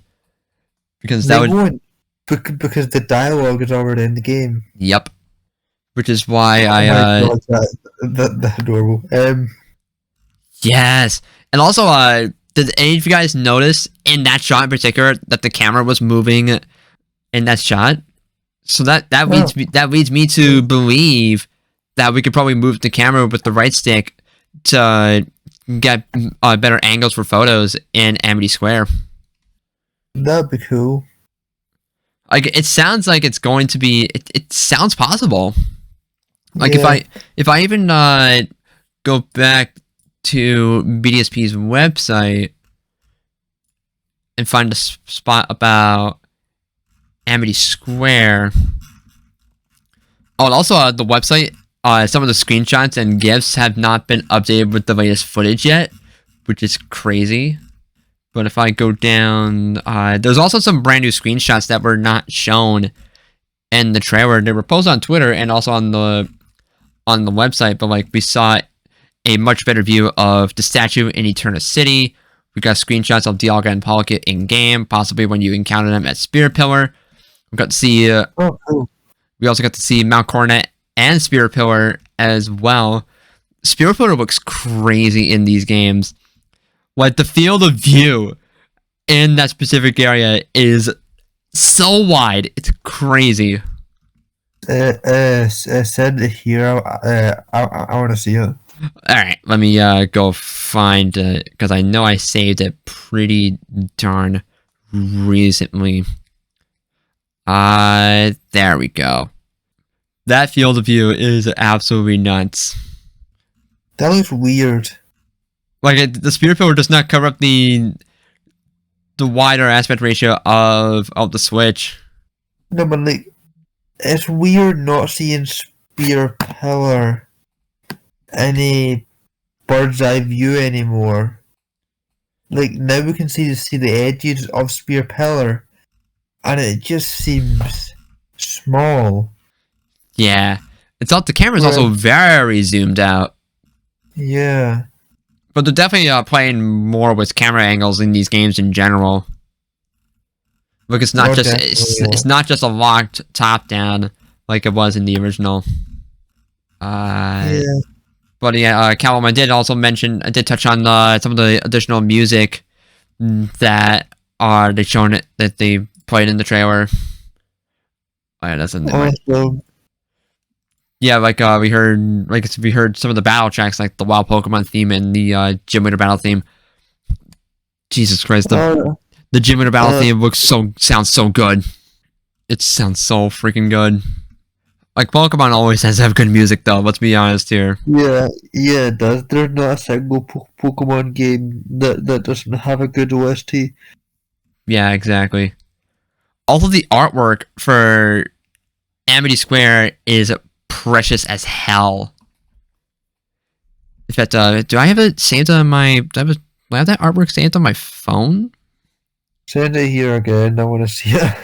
because that won't, because the dialogue is already in the game. Yep. Which is why God, that's adorable. Yes. And also did any of you guys notice in that shot in particular that the camera was moving in that shot? So that leads me to believe that we could probably move the camera with the right stick to get better angles for photos in Amity Square. That'd be cool. Like, it sounds like it's going to be. It sounds possible. Like, Yeah. if I even go back to BDSP's website and find a spot about Amity Square. Oh, and also the website, some of the screenshots and GIFs have not been updated with the latest footage yet, which is crazy. But if I go down, there's also some brand new screenshots that were not shown in the trailer. They were posted on Twitter and also on the website, but like we saw a much better view of the statue in Eterna City. We got screenshots of Dialga and Palkia in game, possibly when you encounter them at Spirit Pillar. We got to see. Cool. We also got to see Mount Coronet and Spirit Pillar as well. Spirit Pillar looks crazy in these games. Like the field of view in that specific area is so wide, it's crazy. Send it here. I want to see it. All right, let me go find it because I know I saved it pretty darn recently. There we go. That field of view is absolutely nuts. That looks weird. Like the Spirit Pillar does not cover up the wider aspect ratio of the Switch. No, but like, it's weird not seeing Spirit Pillar any bird's eye view anymore. Like now we can see the edges of Spirit Pillar, and it just seems small. Yeah, it's all the camera's also very zoomed out. Yeah. But they're definitely playing more with camera angles in these games in general. Look, it's not it's not just a locked top down like it was in the original. Yeah. But yeah, Callum, I did touch on some of the additional music that they shown it that they played in the trailer. Oh, yeah, that's in there. Awesome. Yeah, like we heard some of the battle tracks, like the Wild Pokemon theme and the Gym Leader Battle theme. Jesus Christ, the Gym Leader Battle theme sounds so good. It sounds so freaking good. Like Pokemon always has to have good music, though. Let's be honest here. Yeah, it does. There's not a single Pokemon game that doesn't have a good OST. Yeah, exactly. Also, the artwork for Amity Square is precious as hell. In fact, do I have it saved on my? Do I have that artwork saved on my phone? Send it here again. I want to see it.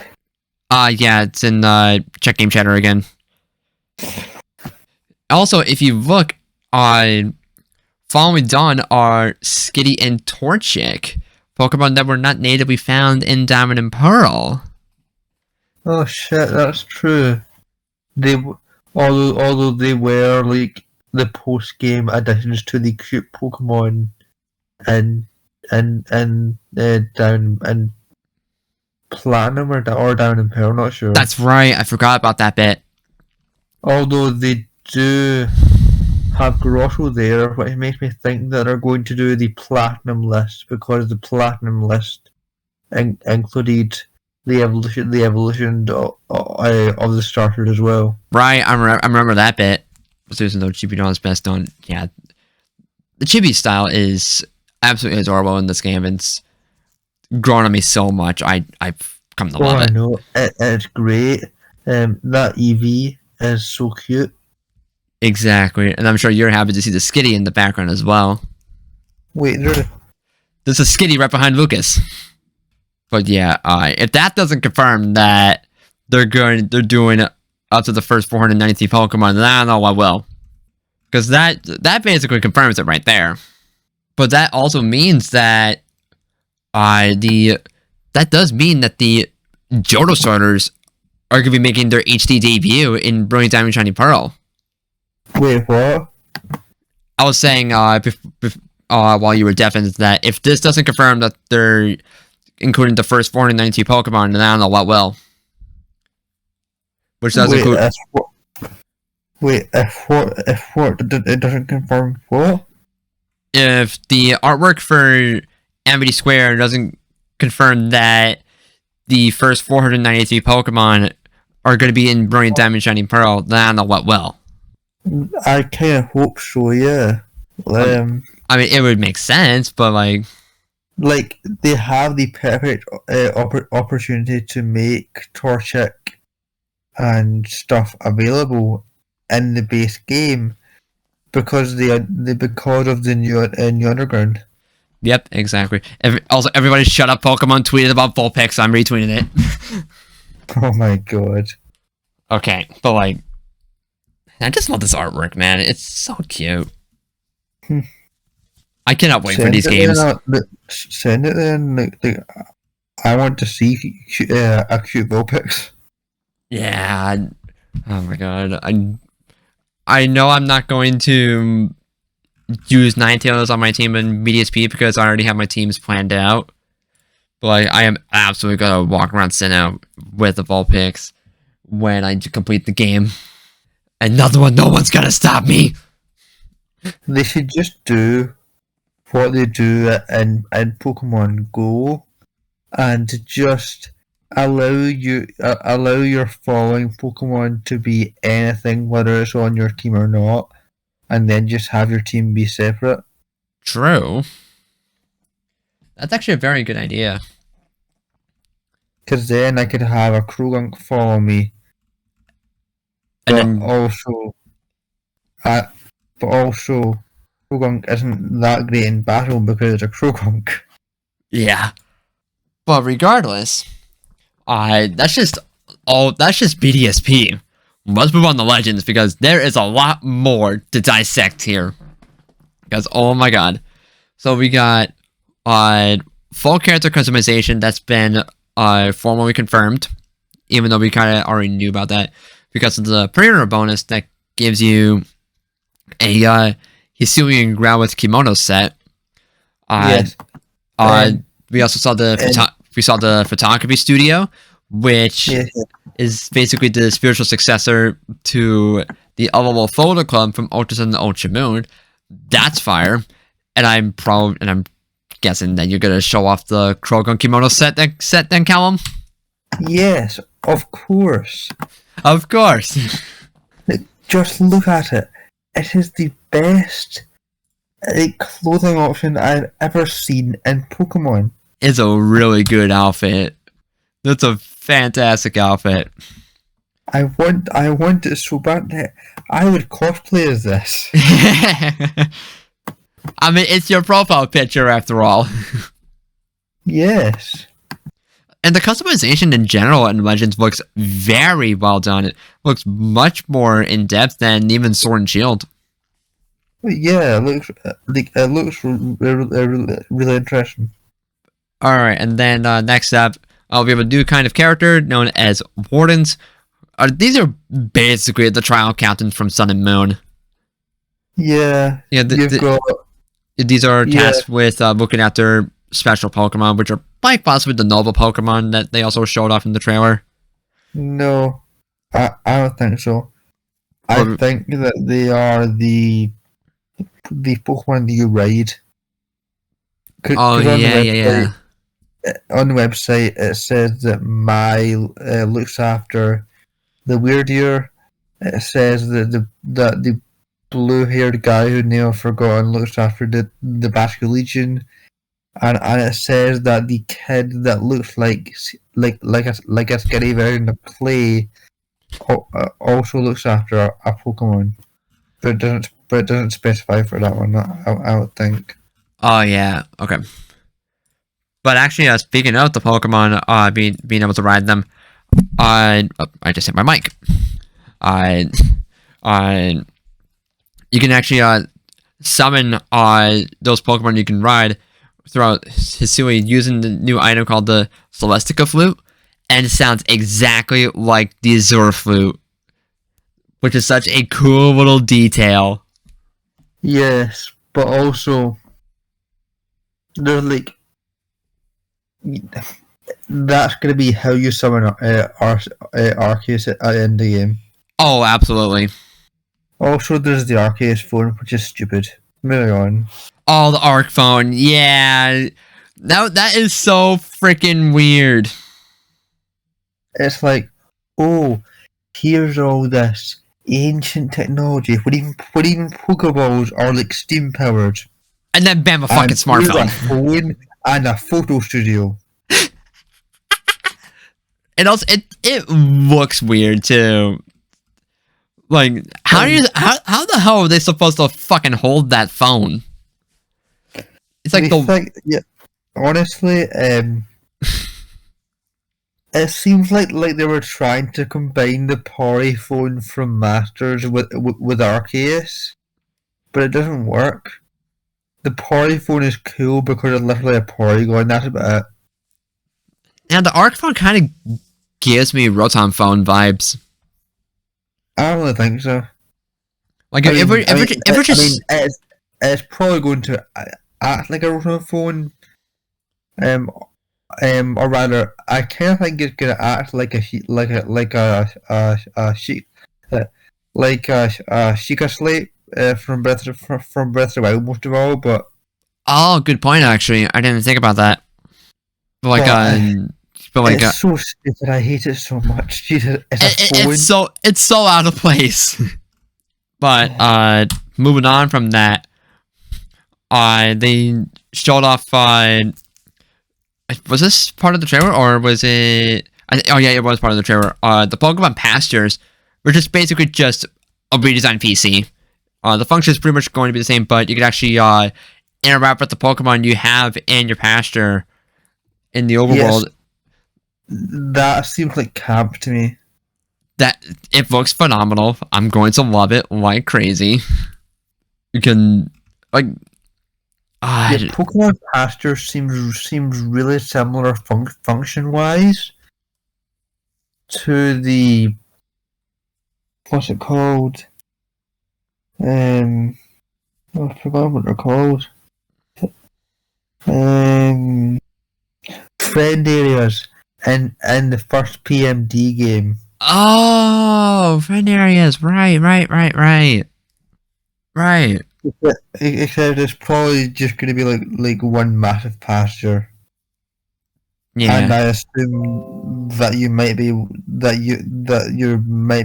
Yeah, it's in Check Game Chatter again. Also, if you look on Following Dawn are Skitty and Torchic, Pokemon that were not natively found in Diamond and Pearl. Oh shit, that's true. Although they were like the post-game additions to the cute Pokemon and down and Platinum or down in Pearl, not sure. That's right, I forgot about that bit. Although they do have Grotto there, which makes me think that they're going to do the Platinum list, because the Platinum list included the evolution of the starter as well. Right, I remember that bit. Susan, though, Chibi Dawn's best on. Yeah, the Chibi style is absolutely adorable in this game. It's grown on me so much. I've come to love it. I know, it's great. That Eevee is so cute. Exactly, and I'm sure you're happy to see the Skitty in the background as well. Wait, there's a Skitty right behind Lucas. But yeah, if that doesn't confirm that they're doing up to the first 493 Pokemon, then I don't know what will. Because that basically confirms it right there. But that also means that that does mean that the Johto starters are going to be making their HD debut in Brilliant Diamond Shiny Pearl. Wait, what? I was saying while you were deafened that if this doesn't confirm that they're including the first 492 Pokemon, then I don't know what will. Which does include. If what? It doesn't confirm what? If the artwork for Amity Square doesn't confirm that the first 493 Pokemon are going to be in Brilliant Diamond Shining Pearl, then I don't know what will. I kind of hope so, yeah. I mean, it would make sense, but like they have the perfect opportunity to make Torchic and stuff available in the base game because of the new underground. Yep, exactly. Also, everybody shut up. Pokemon tweeted about Vulpix. I'm retweeting it. Oh my god. Okay, but like, I just love this artwork, man. It's so cute. Hmm. I cannot wait for these games. Send it then. I want to see a cute Vulpix. Yeah. Oh my god. I know I'm not going to use Ninetales on my team in BDSP because I already have my teams planned out. But like, I am absolutely gonna walk around Sinnoh with the Vulpix when I complete the game. Another one, no one's gonna stop me. They should just do what they do in Pokemon Go, and just allow your following Pokemon to be anything, whether it's on your team or not, and then just have your team be separate. True. That's actually a very good idea. Because then I could have a Krogunk follow me, And but then, also, Krogunk isn't that great in battle because it's a Krogunk. yeah. But regardless, that's just BDSP. Let's move on to Legends because there is a lot more to dissect here. Because oh my god. So we got full character customization that's been formally confirmed, even though we kind of already knew about that because of the pre-order bonus that gives you a Hisuian Growlithe kimono set. Yes. We also saw the photography studio, which is basically the spiritual successor to the Otherworld Photo Club from Ultra Sun and Ultra Moon. That's fire, and I'm guessing that you're gonna show off the Krogunk kimono set then, Callum. Yes, of course. Of course. Just look at it. It is the best clothing option I've ever seen in Pokemon. It's a really good outfit. That's a fantastic outfit. I want it so bad that I would cosplay as this. I mean, it's your profile picture after all. Yes. And the customization in general in Legends looks very well done. It looks much more in depth than even Sword and Shield. Yeah, it looks really interesting. All right, and then next up, we have a new kind of character known as Wardens. These are basically the trial captains from Sun and Moon. Yeah. Yeah, these are tasked with looking after special Pokemon, which are like possibly the novel Pokemon that they also showed off in the trailer. No, I don't think so. I think that they are the Pokemon that you ride. Oh yeah. On the website, it says that Mai looks after the Weirdeer. It says that the blue-haired guy who now forgotten looks after the Basculegion, and it says that the kid that looks like a skinny version of Clay also looks after a Pokemon, but it doesn't specify for that one. I would think. Oh yeah. Okay. But actually, speaking of the Pokemon, being able to ride them, I just hit my mic. You can actually summon those Pokemon you can ride throughout Hisui using the new item called the Celestica Flute, and it sounds exactly like the Azure Flute, which is such a cool little detail. Yes, but also there's that's going to be how you summon Arceus at the end of the game. Oh, absolutely. Also, there's the Arceus phone, which is stupid. Moving on. Oh, the Arc phone. Yeah. That is so freaking weird. It's like, oh, here's all this ancient technology when even Pokeballs are like steam powered. And then bam, a fucking smartphone. A phone and a photo studio. And also, it looks weird too. Like, how the hell are they supposed to fucking hold that phone? It's like yeah. Honestly, it seems like they were trying to combine the Poryphone from Masters with Arceus, but it doesn't work. The Poryphone is cool because it's literally a Porygon. That's about it. and the Arc phone kind of gives me Rotom phone vibes. I don't really think so. Like if we're just it's probably going to act like a Rotom phone. Or rather, I kind of think it's gonna act like a Sheikah Slate from Breath of the Wild most of all, but oh, good point actually. I didn't think about that. But like, it's so stupid. I hate it so much. Jesus, it's so out of place. But moving on from that, they showed off. Was this part of the trailer or was it? Oh yeah, it was part of the trailer. The Pokemon Pastures, which is basically just a redesigned PC. The function is pretty much going to be the same, but you can actually interact with the Pokemon you have in your pasture in the overworld. Yes. That seems like camp to me. That it looks phenomenal. I'm going to love it like crazy. You can like. Pokemon Pasture seems really similar function wise to the what's it called? I forgot what they're called. Friend areas in the first PMD game. Oh, friend areas. Right. Except it's probably just going to be like one massive pasture. Yeah. And I assume that you might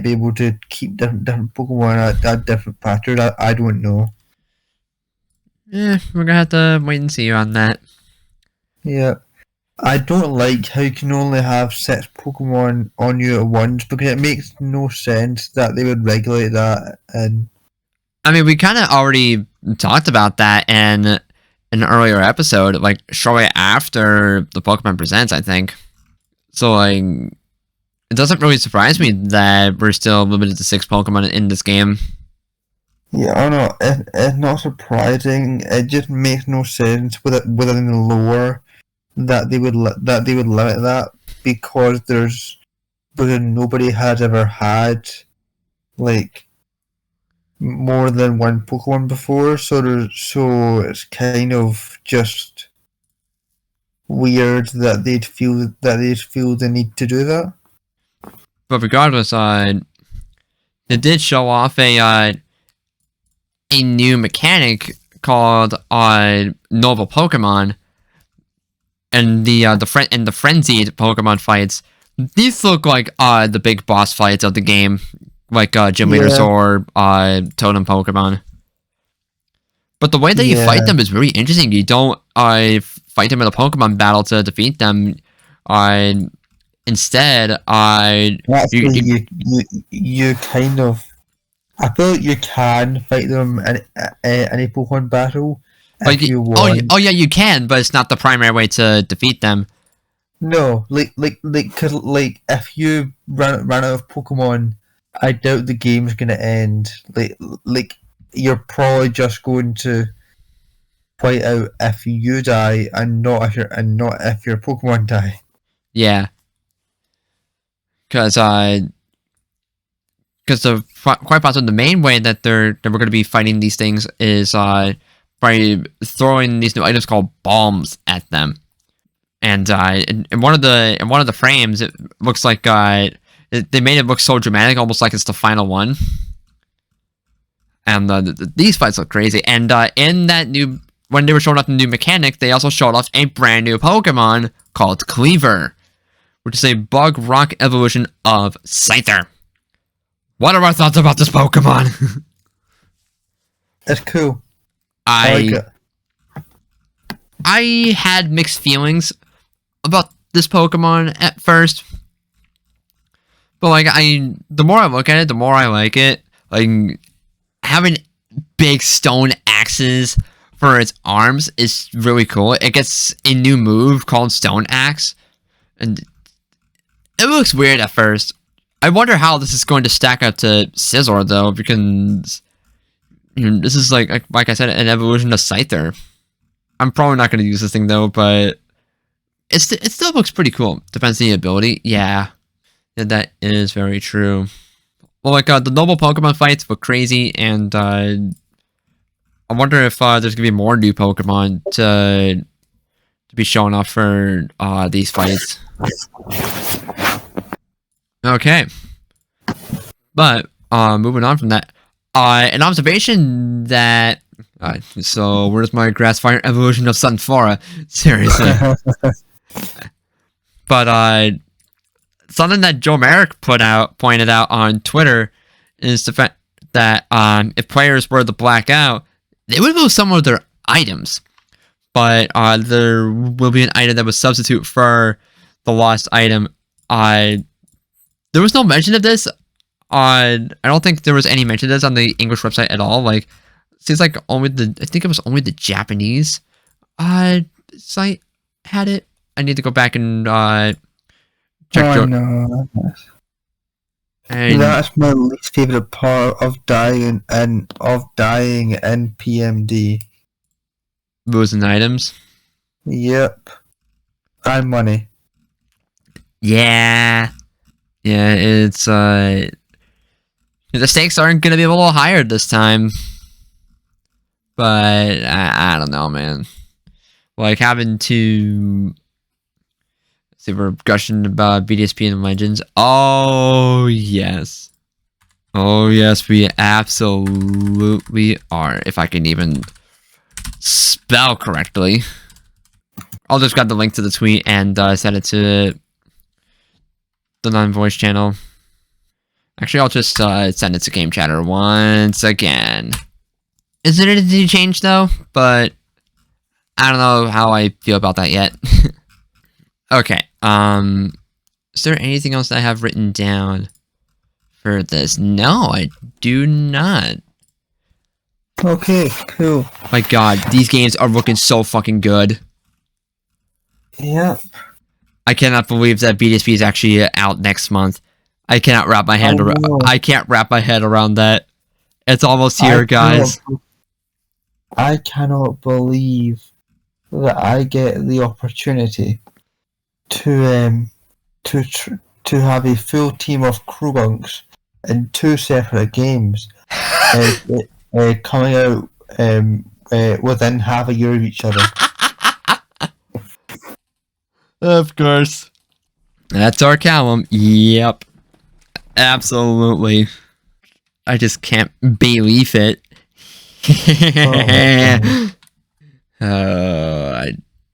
be able to keep different Pokemon at different pastures. I don't know. Yeah, we're gonna have to wait and see on that. Yeah. I don't like how you can only have 6 Pokemon on you at once because it makes no sense that they would regulate that. And I mean, we kind of already talked about that in an earlier episode, like shortly after the Pokemon Presents, I think. So, like, it doesn't really surprise me that we're still limited to 6 Pokemon in this game. Yeah, I don't know. It's not surprising. It just makes no sense within the lore that they would limit that because nobody has ever had like more than one Pokemon before, so it's kind of just weird that they'd feel the need to do that. But regardless, they did show off a new mechanic called Noble Pokemon, and the frenzied Pokemon fights. These look like the big boss fights of the game, like Gym Leaders or Totem Pokemon. But the way that you fight them is really interesting. You don't fight them in a Pokemon battle to defeat them. Instead, you kind of. I feel like you can fight them in any Pokemon battle if you want. Oh yeah, you can, but it's not the primary way to defeat them. No, cause if you run out of Pokemon, I doubt the game's gonna end. Like you're probably just going to fight out if you die and not if your Pokemon die. Yeah, because quite possibly the main way that we're going to be fighting these things is by throwing these new items called bombs at them, and in one of the frames it looks like they made it look so dramatic, almost like it's the final one. And these fights look crazy. And in that when they were showing off the new mechanic, they also showed off a brand new Pokemon called Cleaver, which is a bug rock evolution of Scyther. What are our thoughts about this Pokemon? It's cool. I like it. I had mixed feelings about this Pokemon at first. But like the more I look at it, the more I like it. Like having big stone axes for its arms is really cool. It gets a new move called Stone Axe, and it looks weird at first. I wonder how this is going to stack up to Scizor though, because this is like I said, an evolution of Scyther. I'm probably not going to use this thing though, but it still looks pretty cool. Depends on the ability. Yeah, that is very true. Well, like the noble Pokemon fights were crazy, and I wonder if there's gonna be more new Pokemon to be showing off for these fights. Okay, but moving on from that, an observation that so where's my Grass Fire evolution of Sunflora? Seriously, but something that Joe Merrick pointed out on Twitter is the fact that if players were to black out, they would lose some of their items, but there will be an item that would substitute for the lost item. There was no mention of this. I don't think there was any mention of this on the English website at all. Like, seems like I think it was only the Japanese site had it. I need to go back and check. No. And That's my least favorite part of dying in PMD. losing items. Yep. And money. Yeah, it's the stakes aren't gonna be a little higher this time, but I don't know, man. Like having to see, we're gushing about BDSP and Legends. Oh yes, we absolutely are. If I can even spell correctly. I'll just grab the link to the tweet and send it to the non-voice channel. Actually, I'll just send it to Game Chatter once again. Isn't it a change though? But I don't know how I feel about that yet. Okay. Is there anything else that I have written down for this? No, I do not. Okay, cool. My God, these games are looking so fucking good. Yep. I cannot believe that BDSP is actually out next month. I cannot wrap my hand around. I can't wrap my head around that. It's almost here, guys. I cannot believe that I get the opportunity to have a full team of Krubunks in 2 separate games, coming out within half a year of each other. Of course. That's our Callum. Yep. Absolutely. I just can't believe it.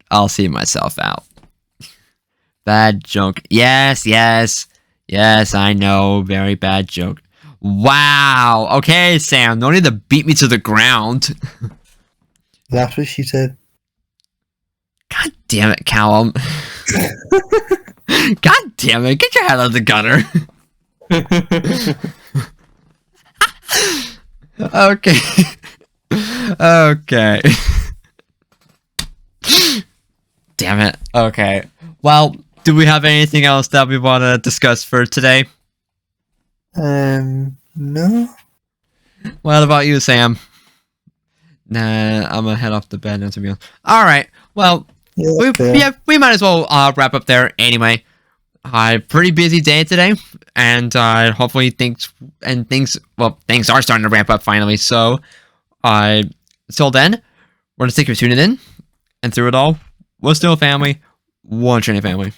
I'll see myself out. Bad joke. Yes, I know. Very bad joke. Wow. Okay, Sam. No need to beat me to the ground. That's what she said. God damn it, Callum. God damn it. Get your head out of the gutter. Okay. Okay. Damn it. Okay. Well, do we have anything else that we want to discuss for today? No. What about you, Sam? Nah, I'm gonna head off to bed now, to be honest. Alright, well, we might as well wrap up there anyway. Pretty busy day today, and hopefully things are starting to ramp up finally. So, until then, we're gonna thank you for tuning in, and through it all, we're still a family, one training family.